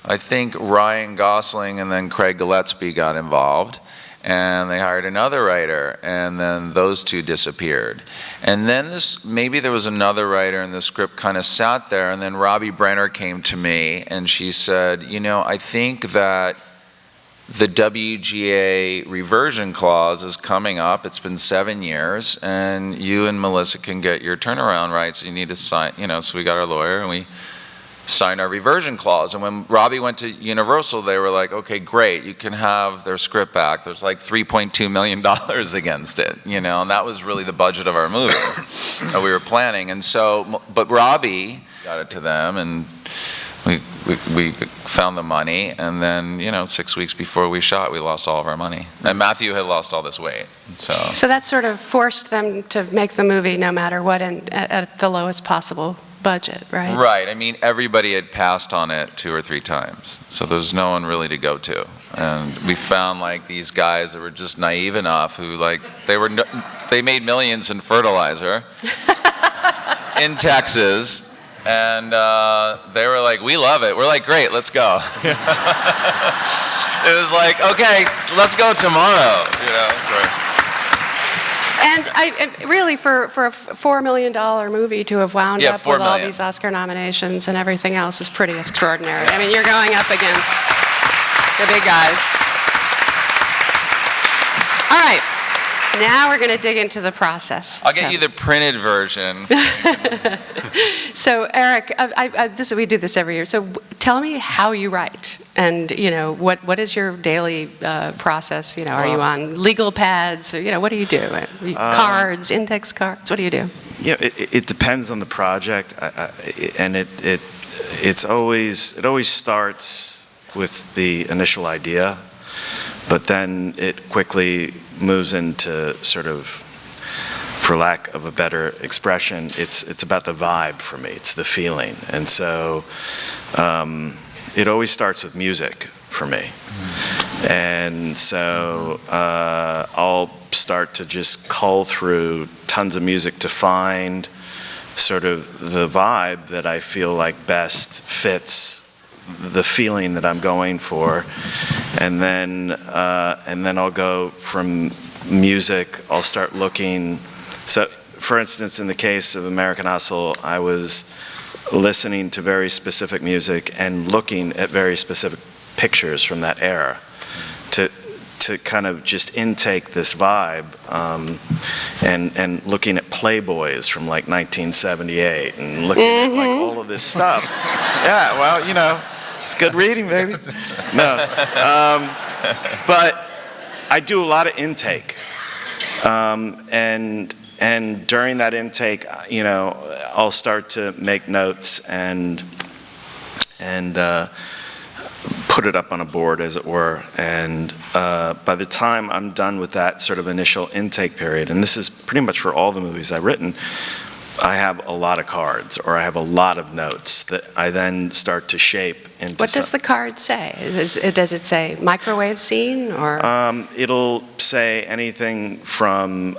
I think Ryan Gosling and then Craig Gillespie got involved. And they hired another writer, and then those two disappeared. And then maybe there was another writer, and the script kind of sat there, and then Robbie Brenner came to me, and she said, I think that the WGA reversion clause is coming up. It's been 7 years, and you and Melissa can get your turnaround rights. You need to sign, so we got our lawyer, and we signed our reversion clause. And when Robbie went to Universal, they were like, okay, great, you can have their script back. There's like $3.2 million against it, and that was really the budget of our movie that we were planning. And so, but Robbie got it to them, and we found the money, and then, 6 weeks before we shot, we lost all of our money. And Matthew had lost all this weight, So that sort of forced them to make the movie no matter what, and at the lowest possible budget, right? Right. I mean, everybody had passed on it 2 or 3 times, so there's no one really to go to. And we found like these guys that were just naive enough who they made millions in fertilizer in Texas, and they were like, we love it. We're like, great, let's go. It was like, okay, let's go tomorrow. Right. And really, for a $4 million movie to have wound up with all these Oscar nominations and everything else is pretty extraordinary. I mean, you're going up against the big guys. All right, now we're going to dig into the process. I'll get you the printed version. So, Eric, we do this every year. So, tell me how you write, and what is your daily process? Are you on legal pads? Or, what do you do? Cards, index cards. What do you do? Yeah, it depends on the project, and it always starts with the initial idea, but then it quickly moves into sort of, for lack of a better expression, it's about the vibe for me. It's the feeling, and so it always starts with music for me. And so I'll start to just cull through tons of music to find sort of the vibe that I feel like best fits the feeling that I'm going for, and then I'll go from music. I'll start looking. So, for instance, in the case of American Hustle, I was listening to very specific music and looking at very specific pictures from that era to kind of just intake this vibe, and looking at Playboys from like 1978 and looking at like all of this stuff. Yeah, well, it's good reading, baby. No, but I do a lot of intake, and during that intake, I'll start to make notes and put it up on a board, as it were. And by the time I'm done with that sort of initial intake period, and this is pretty much for all the movies I've written, I have a lot of cards, or I have a lot of notes that I then start to shape into. What does the card say? Does it say microwave scene, or? It'll say anything from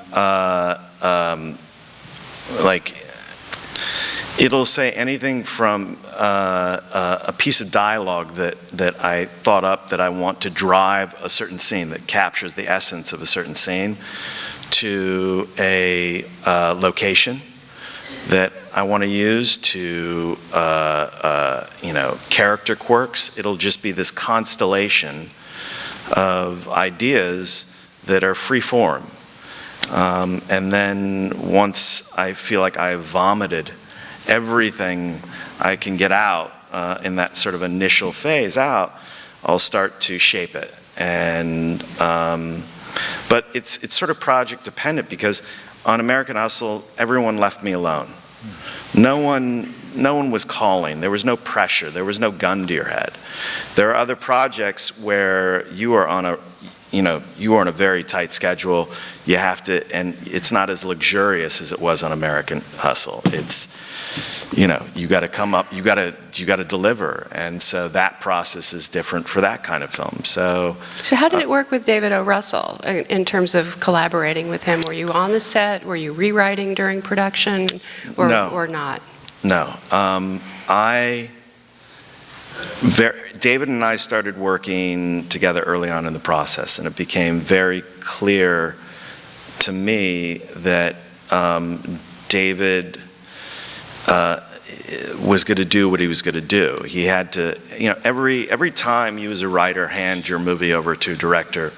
it'll say anything from a piece of dialogue that I thought up that I want to drive a certain scene that captures the essence of a certain scene, to a location that I want to use, to character quirks. It'll just be this constellation of ideas that are free form. And then once I feel like I've vomited everything I can get out in that sort of initial phase out, I'll start to shape it. And but it's sort of project dependent, because on American Hustle, everyone left me alone. No one no one was calling. There was no pressure. There was no gun to your head. There are other projects where you are on a very tight schedule. You have to, and it's not as luxurious as it was on American Hustle. It's, you got to come up, you got to deliver, and so that process is different for that kind of film. So how did it work with David O. Russell in terms of collaborating with him? Were you on the set? Were you rewriting during production, or not? No, David and I started working together early on in the process, and it became very clear to me that David was going to do what he was going to do. He had to, every time you as a writer hand your movie over to a director,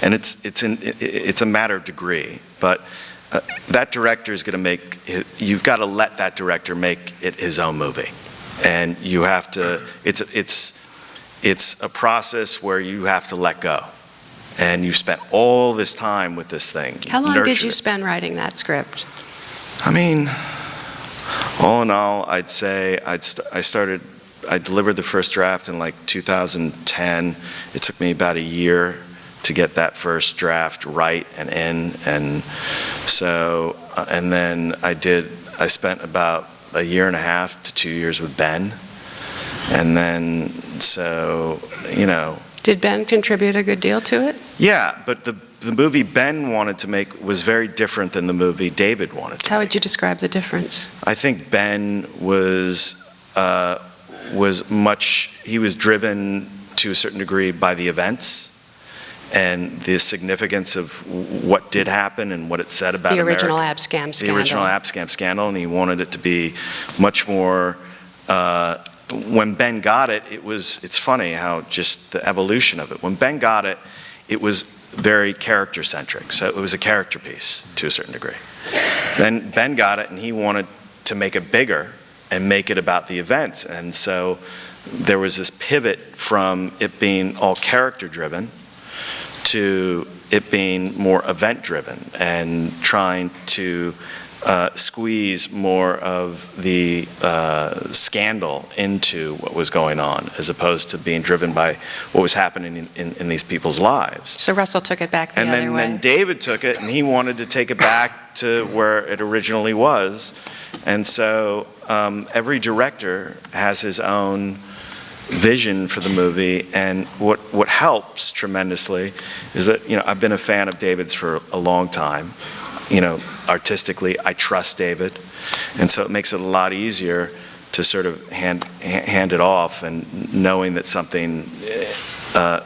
and it's a matter of degree, but that director is going to you've got to let that director make it his own movie. And you have to, it's a process where you have to let go. And you spent all this time with this thing. How long did you spend writing that script? I mean, all in all, I'd say I delivered the first draft in like 2010. It took me about a year to get that first draft right and in. And so, and then I spent about a year and a half to 2 years with Ben. And then, so, Did Ben contribute a good deal to it? Yeah, but the movie Ben wanted to make was very different than the movie David wanted to make. How would you describe the difference? I think Ben was he was driven to a certain degree by the events and the significance of what did happen and what it said about the original America. Abscam scandal. The original Abscam scandal, and he wanted it to be much more. When Ben got it, it's funny how just the evolution of it. When Ben got it, it was very character-centric, so it was a character piece to a certain degree. Then Ben got it, and he wanted to make it bigger and make it about the events, and so there was this pivot from it being all character-driven to it being more event-driven and trying to squeeze more of the scandal into what was going on, as opposed to being driven by what was happening in these people's lives. So Russell took it back the other way. And then David took it, and he wanted to take it back to where it originally was. And so every director has his own vision for the movie, and what helps tremendously is that I've been a fan of David's for a long time. Artistically, I trust David, and so it makes it a lot easier to sort of hand it off, and knowing that something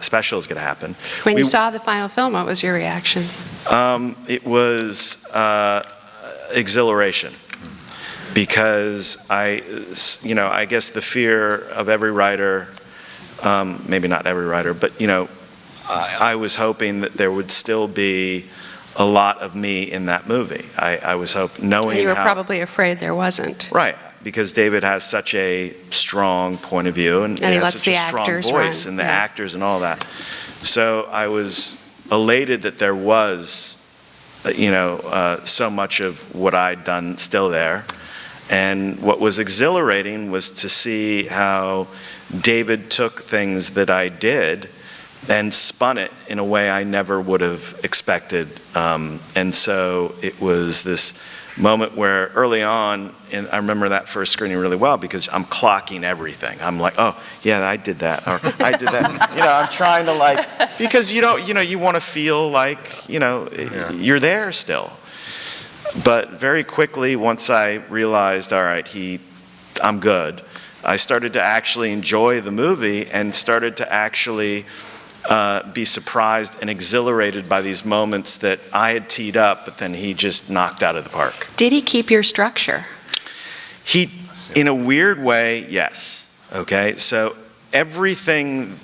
special is going to happen. When you saw the final film, what was your reaction? It was exhilaration. Because I guess the fear of every writer, maybe not every writer, but I was hoping that there would still be a lot of me in that movie. I was knowing you were probably afraid there wasn't. Right, because David has such a strong point of view, and he has such a strong voice, and the actors and all that. So I was elated that there was, so much of what I'd done still there. And what was exhilarating was to see how David took things that I did and spun it in a way I never would have expected. And so it was this moment where early on, and I remember that first screening really well because I'm clocking everything. I'm like, oh, yeah, I did that, or I did that. I'm trying to because you want to feel like, you're there still. But very quickly, once I realized, all right, I'm good, I started to actually enjoy the movie and started to actually be surprised and exhilarated by these moments that I had teed up, but then he just knocked out of the park. Did he keep your structure? He, in a weird way, yes. Okay, so everything,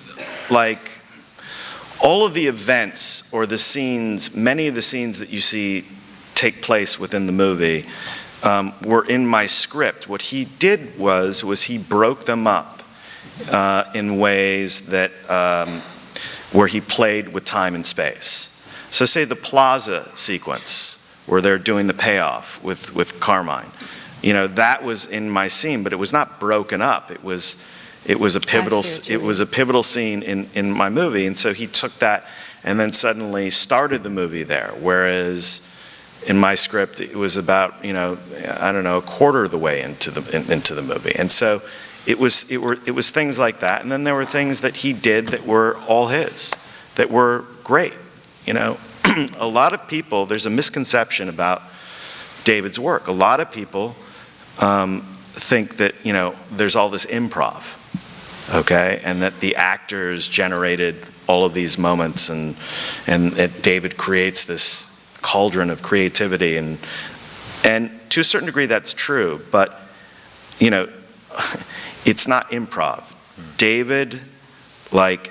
all of the events or the scenes, many of the scenes that you see take place within the movie were in my script. What he did was he broke them up in ways that where he played with time and space. So say the plaza sequence where they're doing the payoff with Carmine. that was in my scene, but it was not broken up. It was a pivotal, scene in my movie. And so he took that and then suddenly started the movie there. Whereas in my script, it was about, a quarter of the way into the movie. And so it was things like that. And then there were things that he did that were all his, that were great. A lot of people, there's a misconception about David's work. A lot of people think that, there's all this improv, okay? And that the actors generated all of these moments and David creates this cauldron of creativity. And to a certain degree that's true, but, it's not improv. David,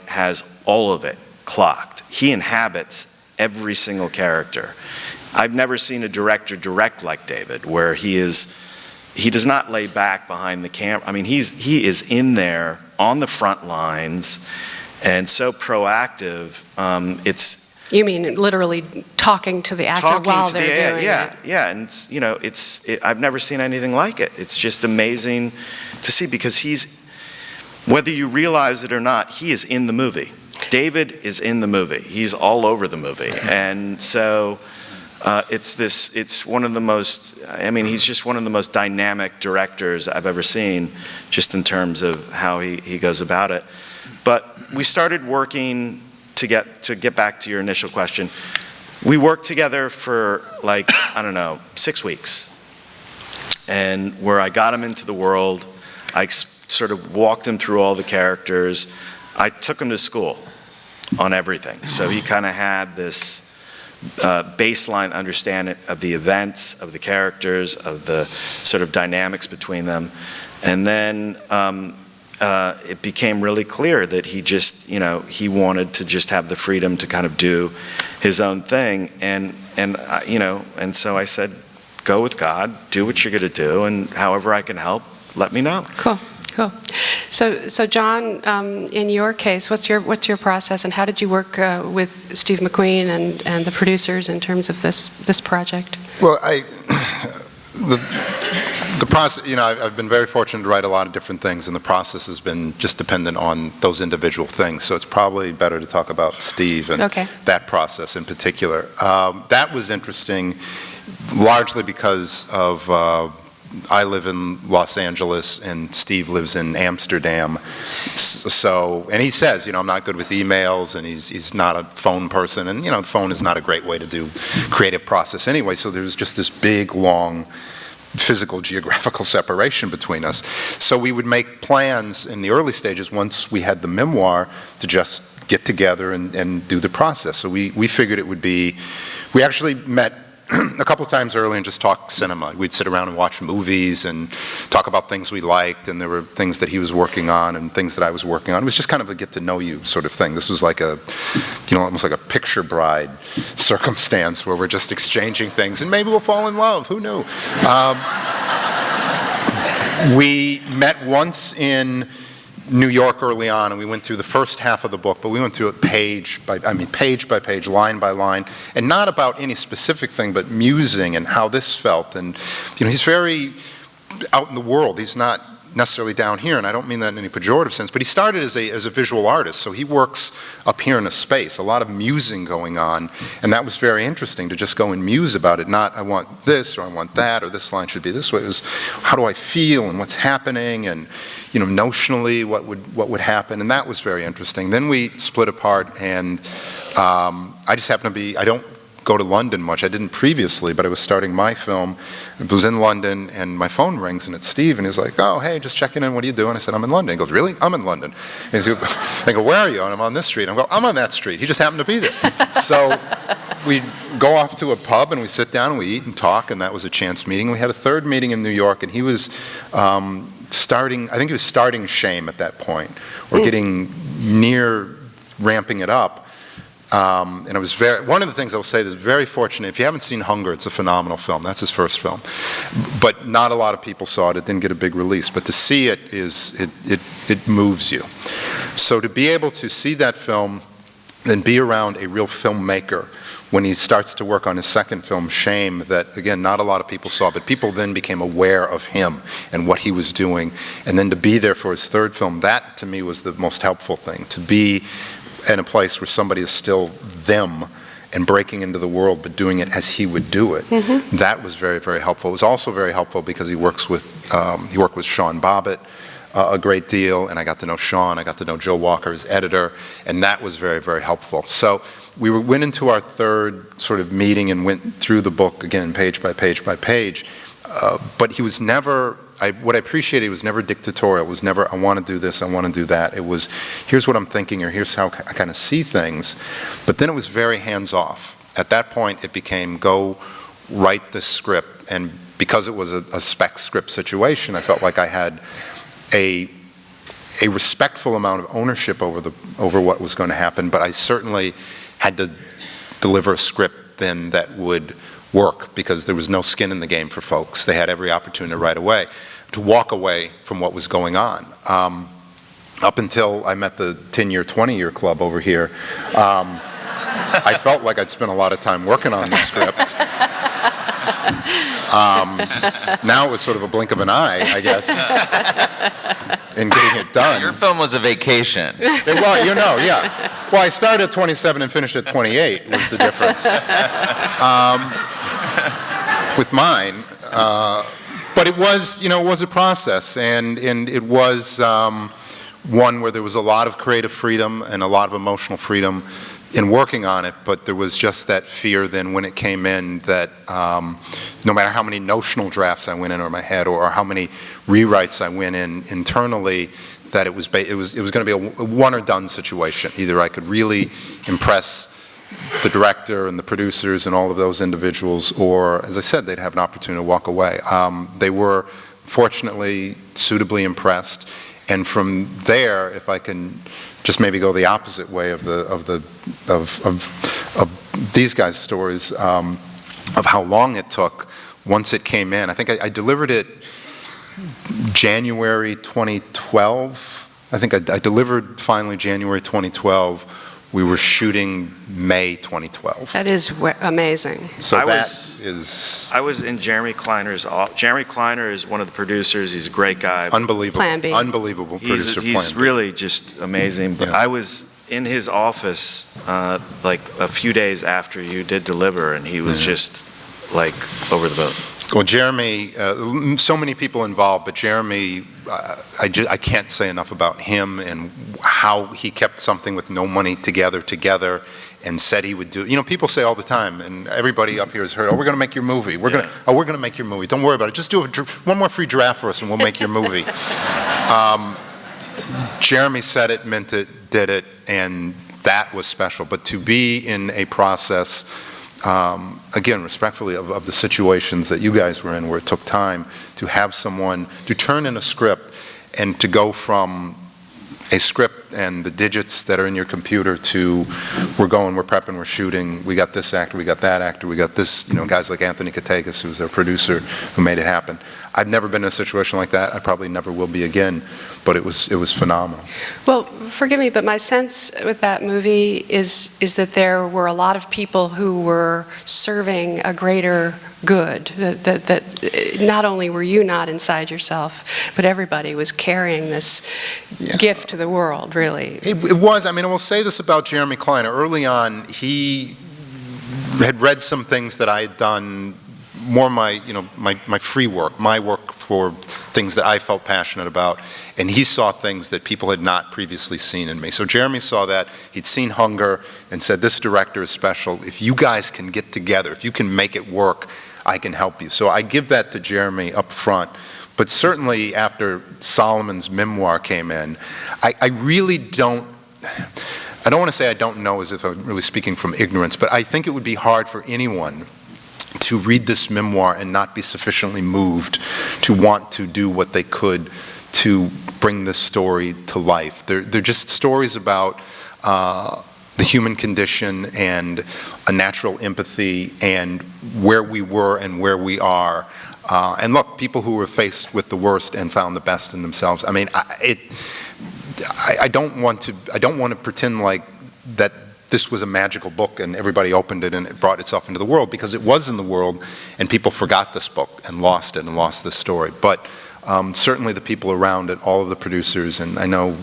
has all of it clocked. He inhabits every single character. I've never seen a director direct like David, where he does not lay back behind the camera. I mean, he is in there on the front lines and so proactive. You mean literally talking to the actor while they're doing it? Yeah, and I've never seen anything like it. It's just amazing to see, because whether you realize it or not, he is in the movie. David is in the movie. He's all over the movie, and so. It's one of the most, he's just one of the most dynamic directors I've ever seen, just in terms of how he goes about it. But we started working to get back to your initial question. We worked together for 6 weeks. And where I got him into the world, I sort of walked him through all the characters. I took him to school on everything. So he kind of had this baseline understanding of the events, of the characters, of the sort of dynamics between them. And then it became really clear that he just, he wanted to just have the freedom to kind of do his own thing. And so I said, go with God, do what you're going to do, and however I can help, let me know. Cool. So John, in your case, what's your process, and how did you work with Steve McQueen and the producers in terms of this project? Well, the process, I've been very fortunate to write a lot of different things, and the process has been just dependent on those individual things. So it's probably better to talk about Steve and that process in particular. That was interesting, largely because of I live in Los Angeles and Steve lives in Amsterdam. So, and he says, I'm not good with emails, and he's not a phone person, and the phone is not a great way to do creative process anyway. So there was just this big, long physical geographical separation between us. So we would make plans in the early stages, once we had the memoir, to just get together and do the process. So we figured it would be, we actually met a couple of times early and just talk cinema. We'd sit around and watch movies and talk about things we liked, and there were things that he was working on and things that I was working on. It was just kind of a get to know you sort of thing. This was like almost like a picture bride circumstance where we're just exchanging things, and maybe we'll fall in love, who knew? We met once in New York early on, and we went through the first half of the book, but we went through it page by page, line by line, and not about any specific thing, but musing and how this felt. And he's very out in the world. He's not necessarily down here, and I don't mean that in any pejorative sense, but he started as a visual artist, so he works up here in a space, a lot of musing going on, and that was very interesting to just go and muse about it, not I want this or I want that or this line should be this way. It was how do I feel and what's happening, and notionally what would happen, and that was very interesting. Then we split apart, and I just happened to be, I don't go to London much. I didn't previously, but I was starting my film. It was in London, and my phone rings, and it's Steve, and he's like, oh, hey, just checking in, what are you doing? I said, I'm in London. He goes, really? I'm in London. And I go, where are you? And I'm on this street. I go, I'm on that street. He just happened to be there. So we go off to a pub, and we sit down, and we eat and talk, and that was a chance meeting. We had a third meeting in New York, and he was starting Shame at that point, or getting near ramping it up. And it was one of the things I will say that's very fortunate. If you haven't seen Hunger, it's a phenomenal film. That's his first film. But not a lot of people saw it. It didn't get a big release. But to see it it moves you. So to be able to see that film, and be around a real filmmaker when he starts to work on his second film, Shame, that, again, not a lot of people saw, but people then became aware of him and what he was doing. And then to be there for his third film, that to me was the most helpful thing, to be in a place where somebody is still them and breaking into the world, but doing it as he would do it. That was very, very helpful. It was also very helpful because he worked with Sean Bobbitt a great deal, and I got to know Sean, I got to know Joe Walker, his editor, and that was very, very helpful. So we went into our third sort of meeting and went through the book, again, page by page by page, but he was never, what I appreciated, he was never dictatorial. It was never, I want to do this, I want to do that. It was, here's what I'm thinking, or here's how I kind of see things. But then it was very hands-off. At that point, it became, go write the script. And because it was a spec script situation, I felt like I had a respectful amount of ownership over what was going to happen, but I certainly had to deliver a script then that would work, because there was no skin in the game for folks. They had every opportunity right away to walk away from what was going on. Up until I met the 10-year, 20-year club over here, I felt like I'd spent a lot of time working on the script. Now it was sort of a blink of an eye, I guess, in getting it done. Your film was a vacation. Well, you know, yeah. Well, I started at 27 and finished at 28 was the difference with mine. But it was, it was a process, and it was one where there was a lot of creative freedom and a lot of emotional freedom in working on it, but there was just that fear then when it came in that no matter how many notional drafts I went in over my head or how many rewrites I went in internally, that it was going to be a one or done situation. Either I could really impress the director and the producers and all of those individuals, or, as I said, they'd have an opportunity to walk away. They were fortunately suitably impressed, and from there, if I can just maybe go the opposite way of these guys' stories, of how long it took once it came in. I think I delivered it January 2012. I think I delivered finally January 2012. We were shooting May 2012. That is amazing. So I was in Jeremy Kleiner's office. Jeremy Kleiner is one of the producers. He's a great guy. Unbelievable. Plan B. Unbelievable producer. He's really just amazing. But Yeah. I was in his office like a few days after you did deliver, and he was just like over the moon. Well, Jeremy, so many people involved, but Jeremy, I can't say enough about him and how he kept something with no money together and said he would do. People say all the time, and everybody up here has heard, oh, we're going to make your movie. We're going to make your movie. Don't worry about it. Just do one more free draft for us and we'll make your movie. Jeremy said it, meant it, did it, and that was special. But to be in a process, again, respectfully, of the situations that you guys were in where it took time to have someone to turn in a script and to go from a script and the digits that are in your computer to we're prepping, we're shooting, we got this actor, we got that actor, we got this, guys like Anthony Katakis, who's their producer, who made it happen. I've never been in a situation like that. I probably never will be again, but it was phenomenal. Well, forgive me, but my sense with that movie is that there were a lot of people who were serving a greater good, that not only were you not inside yourself, but everybody was carrying this gift to the world, really. It was. I will say this about Jeremy Kleiner. Early on, he had read some things that I had done, more my free work, my work for things that I felt passionate about, and he saw things that people had not previously seen in me. So Jeremy saw that. He'd seen Hunger and said, this director is special. If you guys can get together, if you can make it work, I can help you. So I give that to Jeremy up front. But certainly after Solomon's memoir came in, I really don't want to say I don't know as if I'm really speaking from ignorance, but I think it would be hard for anyone to read this memoir and not be sufficiently moved to want to do what they could to bring this story to life. They're just stories about the human condition and a natural empathy and where we were and where we are. And look, people who were faced with the worst and found the best in themselves. I don't want to pretend like that this was a magical book and everybody opened it and it brought itself into the world, because it was in the world and people forgot this book and lost it and lost this story. But certainly the people around it, all of the producers, and I know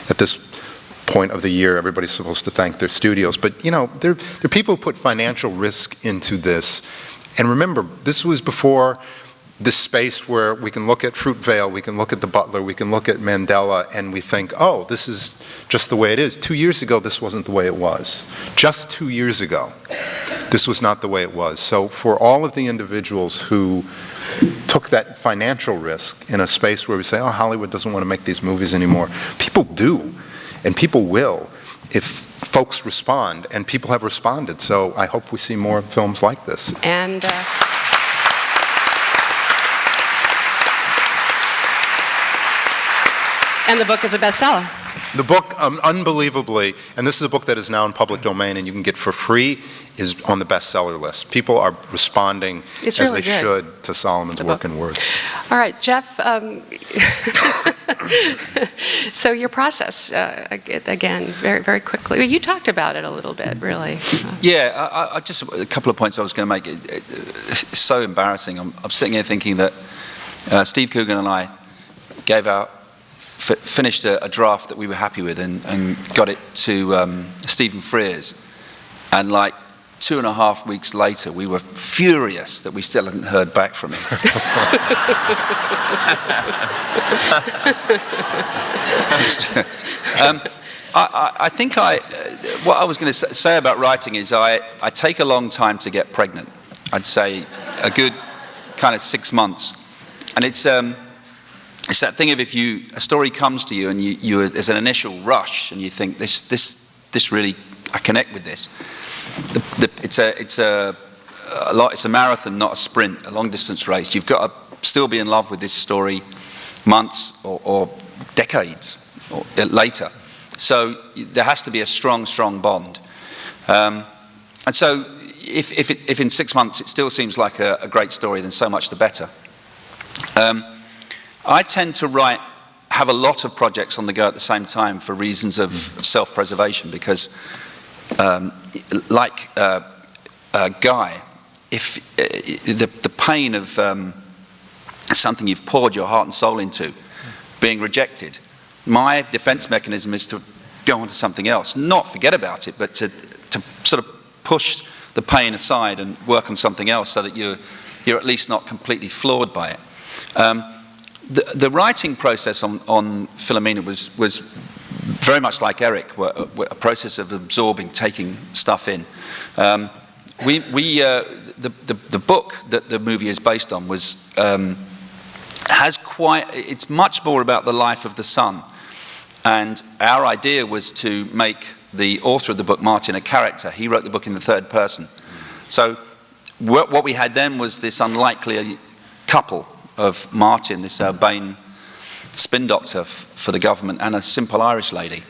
at this point of the year everybody's supposed to thank their studios, but you know, there are people who put financial risk into this. And remember, this was before this space where we can look at Fruitvale, we can look at The Butler, we can look at Mandela, and we think, oh, this is just the way it is. 2 years ago, this wasn't the way it was. Just 2 years ago, this was not the way it was. So for all of the individuals who took that financial risk in a space where we say, oh, Hollywood doesn't want to make these movies anymore, people do, and people will, if folks respond, and people have responded. So I hope we see more films like this. And the book is a bestseller. The book, unbelievably, and this is a book that is now in public domain and you can get for free, is on the bestseller list. People are responding It's as really they good. should to Solomon's work and words. All right, Jeff, so your process, again, very, very quickly. You talked about it a little bit, really. Yeah, I just a couple of points I was going to make. It's so embarrassing. I'm sitting here thinking that Steve Coogan and I finished a draft that we were happy with and got it to Stephen Frears, and like 2.5 weeks later we were furious that we still hadn't heard back from him. I think what I was going to say about writing is I take a long time to get pregnant. I'd say a good kind of 6 months, and it's that thing of if a story comes to you and there's an initial rush and you think this really, I connect with this. It's a marathon, not a sprint, a long distance race. You've got to still be in love with this story months or decades or later. So there has to be a strong, strong bond. And so if in 6 months it still seems like a great story, then so much the better. I tend to have a lot of projects on the go at the same time for reasons of self-preservation, because like Guy, if the pain of something you've poured your heart and soul into being rejected, my defense mechanism is to go on to something else, not forget about it, but to sort of push the pain aside and work on something else so that you're at least not completely floored by it. The writing process on Philomena was very much like Eric, a process of absorbing, taking stuff in. The book that the movie is based on it's much more about the life of the son. And our idea was to make the author of the book, Martin, a character. He wrote the book in the third person. So what we had then was this unlikely couple of Martin, this urbane spin doctor for the government, and a simple Irish lady.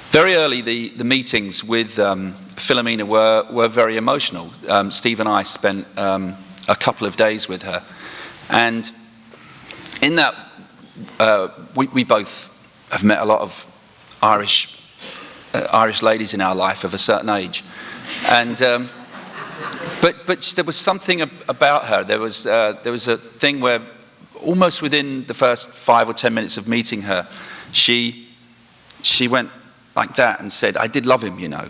Very early, the meetings with Philomena were very emotional. Steve and I spent a couple of days with her. And in that, we both have met a lot of Irish ladies in our life of a certain age. And but there was something about her. There was a thing where almost within the first 5 or 10 minutes of meeting her, she went like that and said, "I did love him, you know,"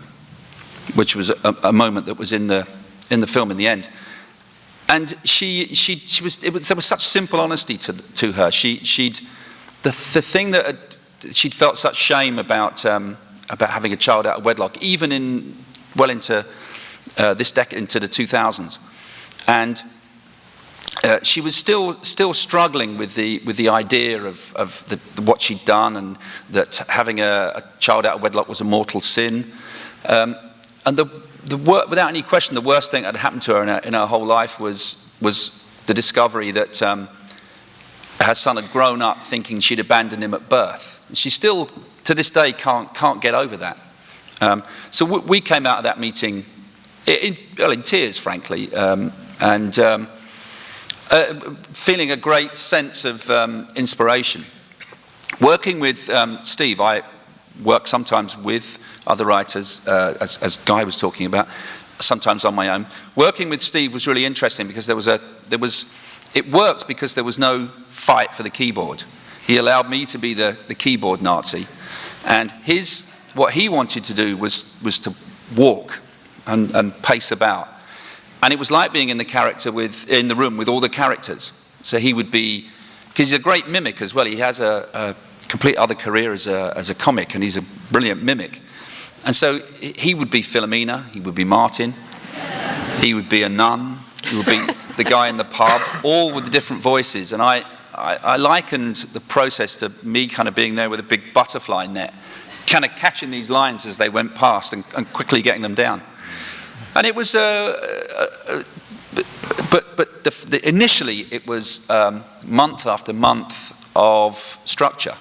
which was a moment that was in the film in the end. And there was such simple honesty to her. The thing that she'd felt such shame about having a child out of wedlock, even into this decade, into the 2000s, and she was still struggling with the idea of what she'd done, and that having a child out of wedlock was a mortal sin. And without any question, the worst thing that had happened to her in her whole life was the discovery that her son had grown up thinking she'd abandoned him at birth. And she still, to this day, can't get over that. So we came out of that meeting in tears, frankly, and feeling a great sense of inspiration. Working with Steve, work sometimes with other writers, as Guy was talking about, sometimes on my own. Working with Steve was really interesting because it worked because there was no fight for the keyboard. He allowed me to be the keyboard Nazi, and what he wanted to do was to walk and pace about. And it was like being in the room with all the characters. So he would be, because he's a great mimic as well. He has a complete other career as a comic, and he's a brilliant mimic. And so he would be Philomena, he would be Martin, he would be a nun, he would be the guy in the pub, all with the different voices. And I likened the process to me kind of being there with a big butterfly net, kind of catching these lines as they went past and quickly getting them down. And it was, initially it was month after month of structure.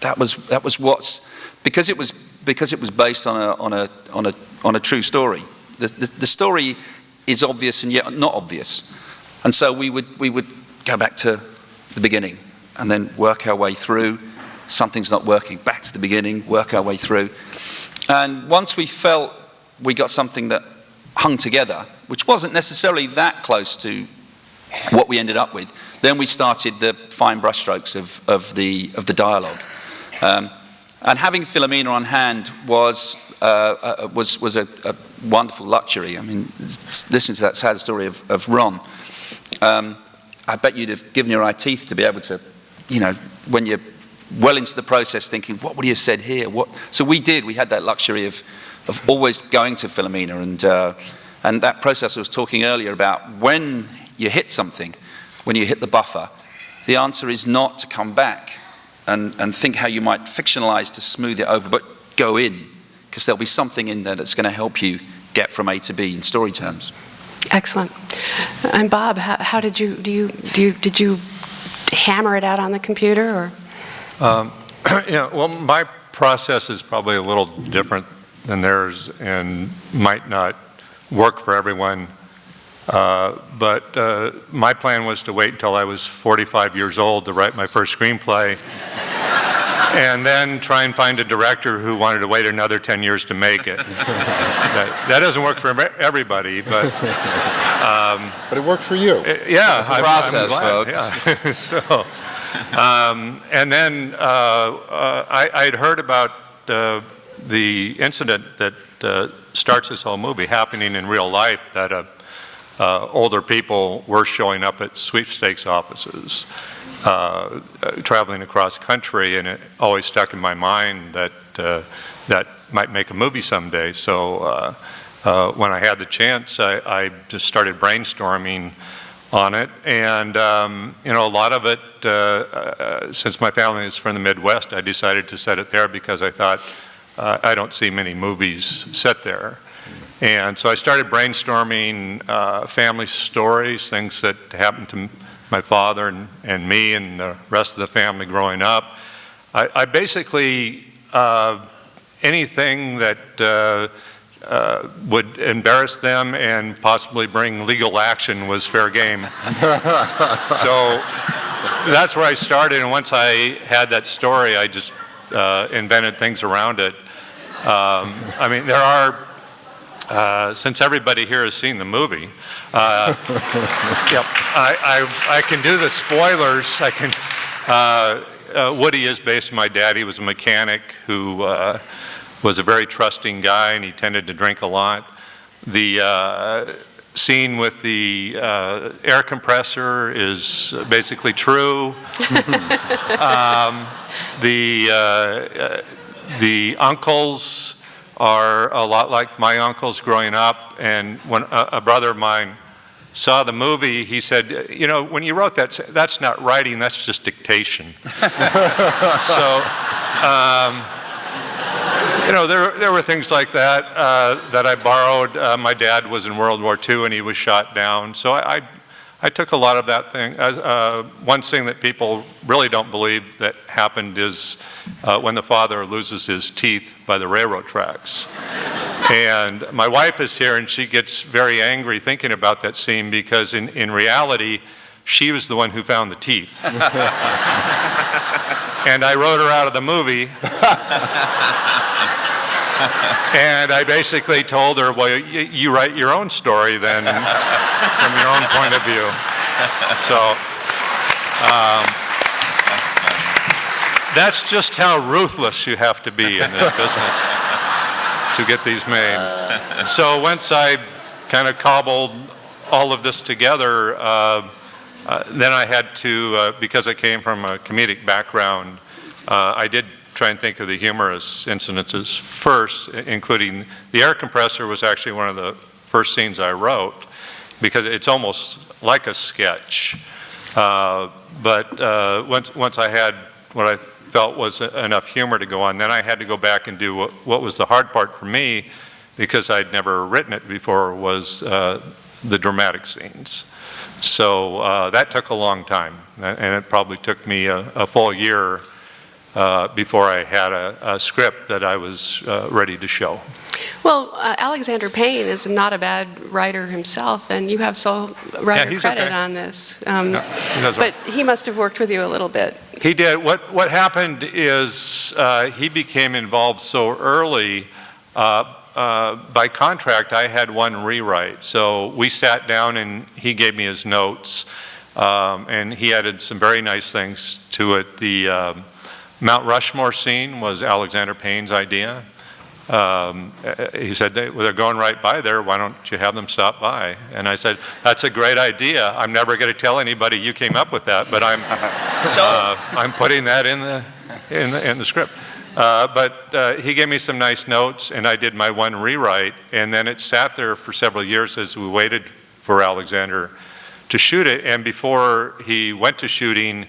That was what's, because it was based on a true story. The story is obvious and yet not obvious, and so we would go back to the beginning and then work our way through. Something's not working. Back to the beginning, work our way through, and once we felt we got something that hung together, which wasn't necessarily that close to what we ended up with, then we started the fine brushstrokes of the dialogue. And having Philomena on hand was a wonderful luxury. I mean, listen to that sad story of Ron. I bet you'd have given your eye teeth to be able to, when you're well into the process thinking, what would he have said here? So we had that luxury of always going to Philomena, and that process I was talking earlier about, when you hit something, when you hit the buffer, the answer is not to come back and think how you might fictionalize to smooth it over, but go in, because there'll be something in there that's going to help you get from A to B in story terms. Excellent. And Bob, how did did you hammer it out on the computer, or? Well, my process is probably a little different than theirs and might not work for everyone. But my plan was to wait until I was 45 years old to write my first screenplay, and then try and find a director who wanted to wait another 10 years to make it. That doesn't work for everybody, but... but it worked for you. Yeah. The process, folks. Yeah. So, and then I'd heard about the incident that starts this whole movie happening in real life, that older people were showing up at sweepstakes offices, traveling across country, and it always stuck in my mind that that might make a movie someday. So when I had the chance, I just started brainstorming on it, and a lot of it, since my family is from the Midwest, I decided to set it there because I thought I don't see many movies set there. And so I started brainstorming family stories, things that happened to my father and me and the rest of the family growing up. I basically, anything that would embarrass them and possibly bring legal action was fair game. So that's where I started, and once I had that story, I just invented things around it. I mean, there are, since everybody here has seen the movie, yep, I can do the spoilers. I can. Woody is based on my dad. He was a mechanic who was a very trusting guy, and he tended to drink a lot. The scene with the air compressor is basically true. The uncles are a lot like my uncles growing up, and when a brother of mine saw the movie, he said, when you wrote that, that's not writing, that's just dictation. So, there were things like that that I borrowed. My dad was in World War II and he was shot down, so I took a lot of that thing. One thing that people really don't believe that happened is when the father loses his teeth by the railroad tracks. And my wife is here, and she gets very angry thinking about that scene because in reality, she was the one who found the teeth. and I wrote her out of the movie. And I basically told her, well, you write your own story then, from your own point of view. So that's just how ruthless you have to be in this business to get these made. So once I kind of cobbled all of this together, then I had to, because I came from a comedic background, I did try and think of the humorous incidences first, including the air compressor was actually one of the first scenes I wrote, because it's almost like a sketch. But once I had what I felt was enough humor to go on, then I had to go back and do what was the hard part for me, because I'd never written it before, was the dramatic scenes. So that took a long time, and it probably took me a full year before I had a script that I was ready to show. Well, Alexander Payne is not a bad writer himself, and you have sole writer credit okay on this. He does well. But he must have worked with you a little bit. He did. What happened is he became involved so early. By contract, I had one rewrite. So we sat down and he gave me his notes, and he added some very nice things to it. The Mount Rushmore scene was Alexander Payne's idea. He said, they're going right by there, why don't you have them stop by? And I said, that's a great idea. I'm never going to tell anybody you came up with that, but I'm putting that in the script. But he gave me some nice notes, and I did my one rewrite, and then it sat there for several years as we waited for Alexander to shoot it. And before he went to shooting,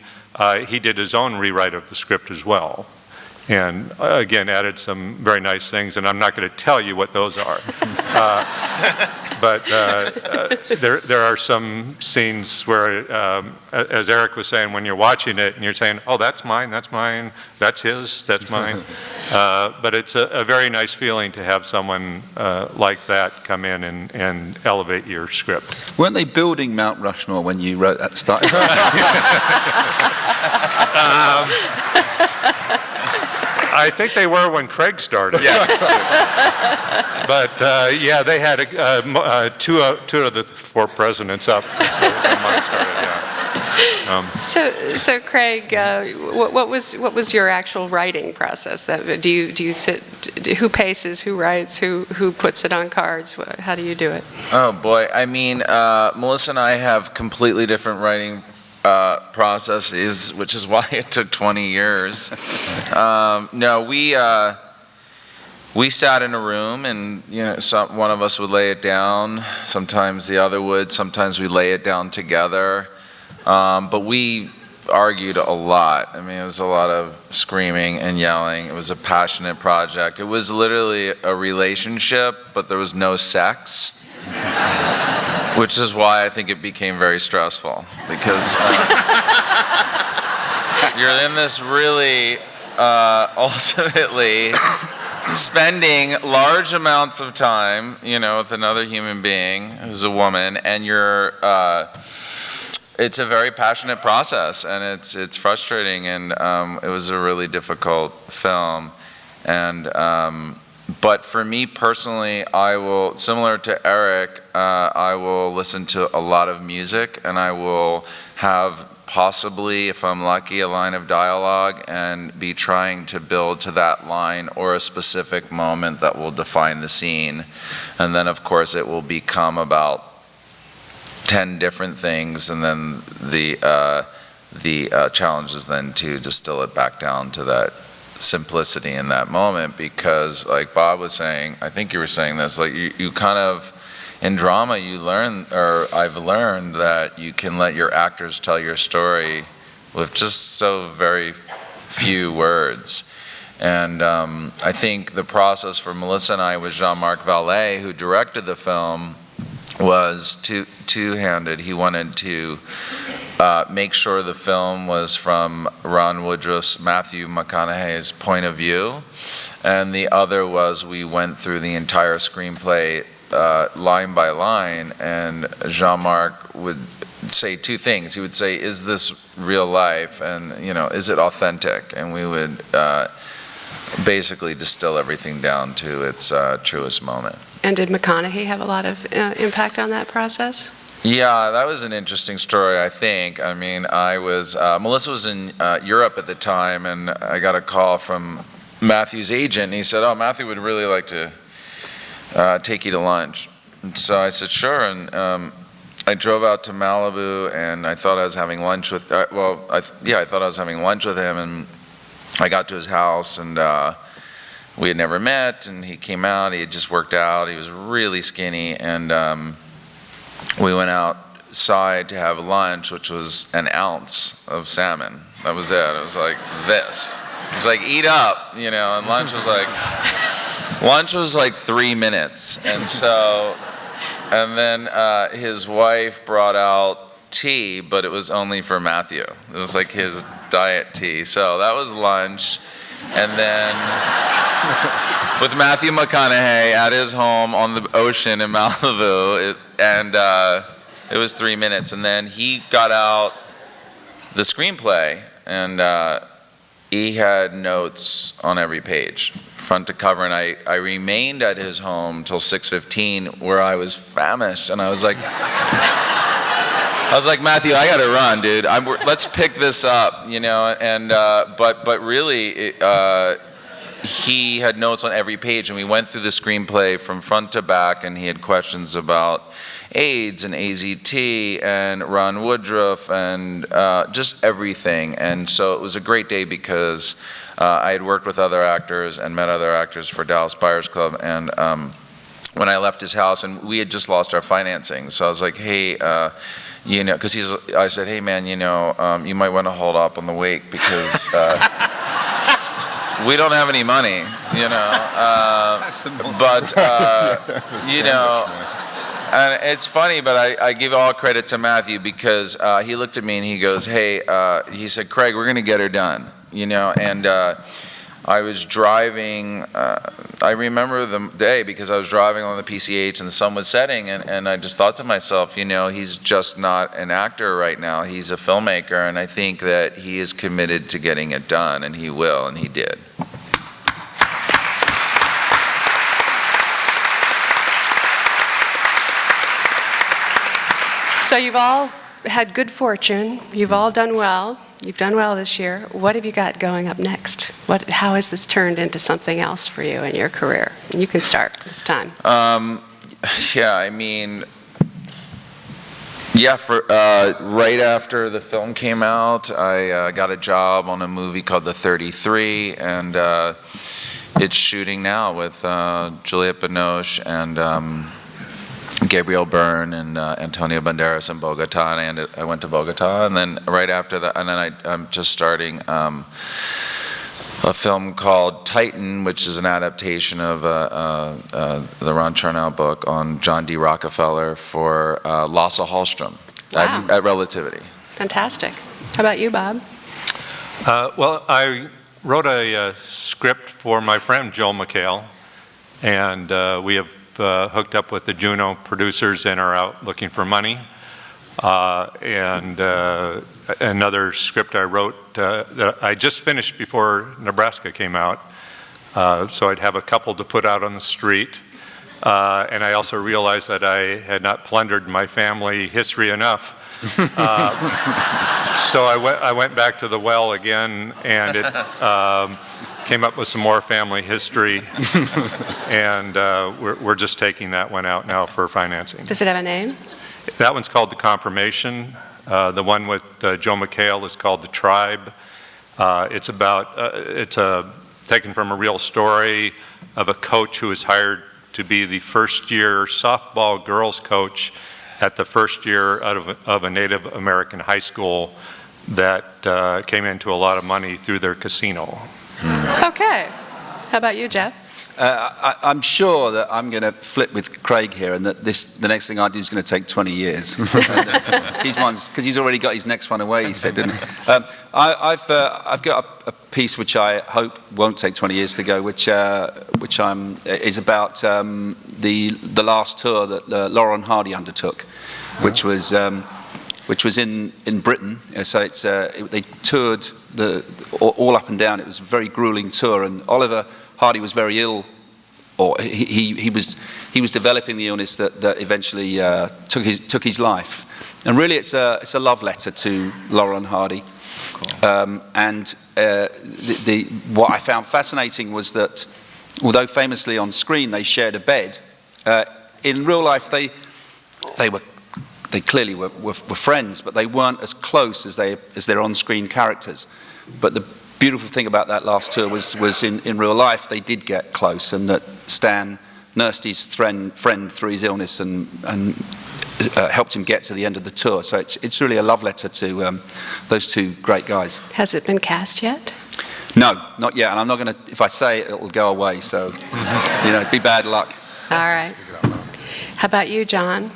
he did his own rewrite of the script as well. And again, added some very nice things, and I'm not going to tell you what those are. But there are some scenes where, as Eric was saying, when you're watching it and you're saying, oh, that's mine, that's his, that's mine. But it's a very nice feeling to have someone like that come in and elevate your script. Weren't they building Mount Rushmore when you wrote that start? I think they were when Craig started. Yeah. But yeah, they had two of the four presidents up when mine started. Yeah. So Craig, what was your actual writing process? Do you sit? Who paces? Who writes? Who puts it on cards? How do you do it? Oh boy, I mean, Melissa and I have completely different writing processes, which is why it took 20 years. No, we sat in a room, and one of us would lay it down. Sometimes the other would. Sometimes we lay it down together. But we argued a lot. I mean, it was a lot of screaming and yelling. It was a passionate project. It was literally a relationship, but there was no sex. Which is why I think it became very stressful, because you're in this really, ultimately, spending large amounts of time, with another human being who's a woman, and it's a very passionate process, and it's frustrating, and it was a really difficult film, and. But for me personally, I will, similar to Eric, I will listen to a lot of music, and I will have possibly, if I'm lucky, a line of dialogue and be trying to build to that line or a specific moment that will define the scene. And then of course it will become about 10 different things, and then the challenge is then to distill it back down to that simplicity in that moment, because like Bob was saying, I think you were saying this, like you kind of, in drama you learn, or I've learned that you can let your actors tell your story with just so very few words. And I think the process for Melissa and I with Jean-Marc Vallée, who directed the film, was two-handed. He wanted to make sure the film was from Ron Woodruff's Matthew McConaughey's point of view, and the other was we went through the entire screenplay line by line, and Jean-Marc would say two things. He would say, is this real life? And, is it authentic? And we would basically distill everything down to its truest moment. And did McConaughey have a lot of impact on that process? Yeah, that was an interesting story, I think. I mean, Melissa was in Europe at the time, and I got a call from Matthew's agent, and he said, oh, Matthew would really like to take you to lunch. And so I said, sure, and I drove out to Malibu, and I thought I was having lunch with, I thought I was having lunch with him, and I got to his house, and we had never met, and he came out, he had just worked out, he was really skinny, and we went outside to have lunch, which was an ounce of salmon. That was it. It was like this. It's like, eat up, and lunch was like 3 minutes. And then his wife brought out tea, but it was only for Matthew. It was like his diet tea. So that was lunch. And then with Matthew McConaughey at his home on the ocean in Malibu, it was 3 minutes. And then he got out the screenplay, and he had notes on every page, front to cover. And I remained at his home till 6:15, where I was famished, and I was like, Matthew, I gotta run, dude. Let's pick this up, And but really, he had notes on every page, and we went through the screenplay from front to back, and he had questions about AIDS and AZT and Ron Woodruff and just everything. And so it was a great day because I had worked with other actors and met other actors for Dallas Buyers Club, and when I left his house, and we had just lost our financing, so I was like, hey, because I said, hey man, you might want to hold up on the wake because we don't have any money, and it's funny, but I give all credit to Matthew because he looked at me and he goes, hey, he said, Craig, we're going to get her done, and I was driving, I remember the day because I was driving on the PCH and the sun was setting, and I just thought to myself, he's just not an actor right now, he's a filmmaker, and I think that he is committed to getting it done, and he will, and he did. So you've all had good fortune, you've all done well, you've done well this year. What have you got going up next? How has this turned into something else for you in your career? You can start this time. Right after the film came out, I got a job on a movie called The 33, and it's shooting now with Juliette Binoche and Gabriel Byrne and Antonio Banderas in Bogota, and I went to Bogota, and then right after that, and then I'm just starting a film called Titan, which is an adaptation of the Ron Chernow book on John D. Rockefeller for Lasse Hallström at Relativity. Fantastic. How about you, Bob? Well, I wrote a script for my friend Joel McHale, and we have hooked up with the Juno producers and are out looking for money. And another script I wrote that I just finished before Nebraska came out, so I'd have a couple to put out on the street. And I also realized that I had not plundered my family history enough. So I went back to the well again, and it came up with some more family history, and we're just taking that one out now for financing. Does it have a name? That one's called The Confirmation. The one with Joe McHale is called The Tribe. It's taken from a real story of a coach who was hired to be the first-year softball girls coach at the first year of a Native American high school that came into a lot of money through their casino. Okay. How about you, Jeff? I'm sure that I'm going to flip with Craig here, and that the next thing I do is going to take 20 years. Because he's already got his next one away, he said, didn't he? I've got a piece which I hope won't take 20 years to go, which is about the last tour that Laurel and Hardy undertook, which was which was in Britain. So they toured all up and down. It was a very grueling tour, and Oliver Hardy was very ill, or he was developing the illness that eventually took his life. And really, it's a love letter to Laurel and Hardy. Cool. What I found fascinating was that, although famously on screen they shared a bed, in real life they clearly were friends, but they weren't as close as their on-screen characters. But the beautiful thing about that last tour was in real life they did get close, and that Stan nursed his friend through his illness and helped him get to the end of the tour. So it's really a love letter to those two great guys. Has it been cast yet? No, not yet. And I'm not going to, if I say it, it'll go away. So, be bad luck. All right. How about you, John?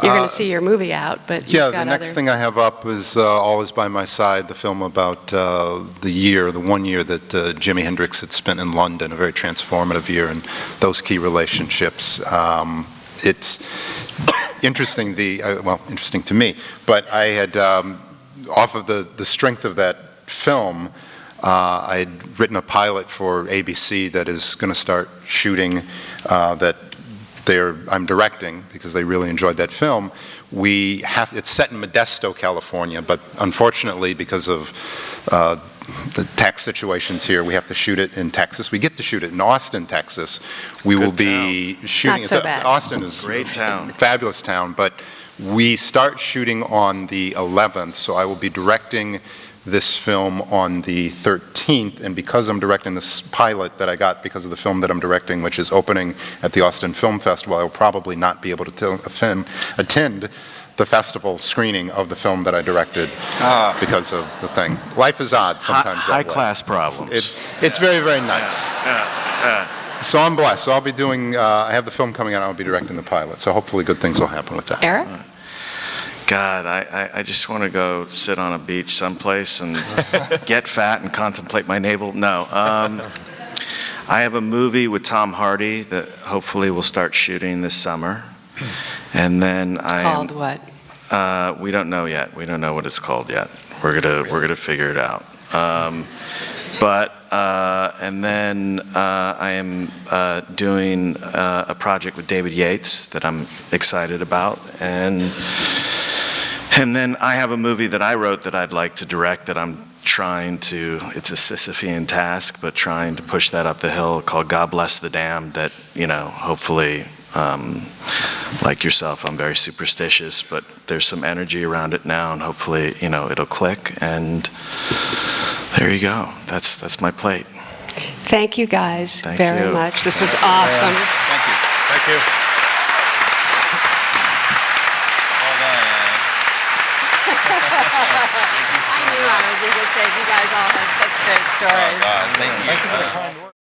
You're going to see your movie out, but you've got the next thing I have up is All Is By My Side, the film about the 1 year that Jimi Hendrix had spent in London, a very transformative year, and those key relationships. It's interesting, interesting to me, but I had, off of the strength of that film, I had written a pilot for ABC that is going to start shooting, that I'm directing because they really enjoyed that film. It's set in Modesto, California, but unfortunately, because of the tax situations here, we have to shoot it in Texas. We get to shoot it in Austin, Texas. We will be shooting. Not so bad. Austin is a great town, fabulous town, but we start shooting on the 11th, so I will be directing this film on the 13th, and because I'm directing this pilot that I got because of the film that I'm directing, which is opening at the Austin Film Festival, I will probably not be able to attend the festival screening of the film that I directed because of the thing. Life is odd sometimes. High-class problems. It's very, very nice. So I'm blessed. So I'll be doing, I have the film coming out, I'll be directing the pilot, so hopefully good things will happen with that. Eric? God, I just want to go sit on a beach someplace and get fat and contemplate my navel. No. I have a movie with Tom Hardy that hopefully we'll start shooting this summer. And then Called what? We don't know yet. We don't know what it's called yet. We're gonna figure it out. And then I am doing a project with David Yates that I'm excited about, and then I have a movie that I wrote that I'd like to direct that I'm trying to, it's a Sisyphean task, but trying to push that up the hill, called God Bless the Damned, that, hopefully, like yourself, I'm very superstitious, but there's some energy around it now, and hopefully, it'll click, and there you go. That's my plate. Thank you guys Thank very you. much. This was awesome. Thank you. Thank you. I knew I was in good shape. You guys all had such great stories. Thank you. Thank you for the kind words.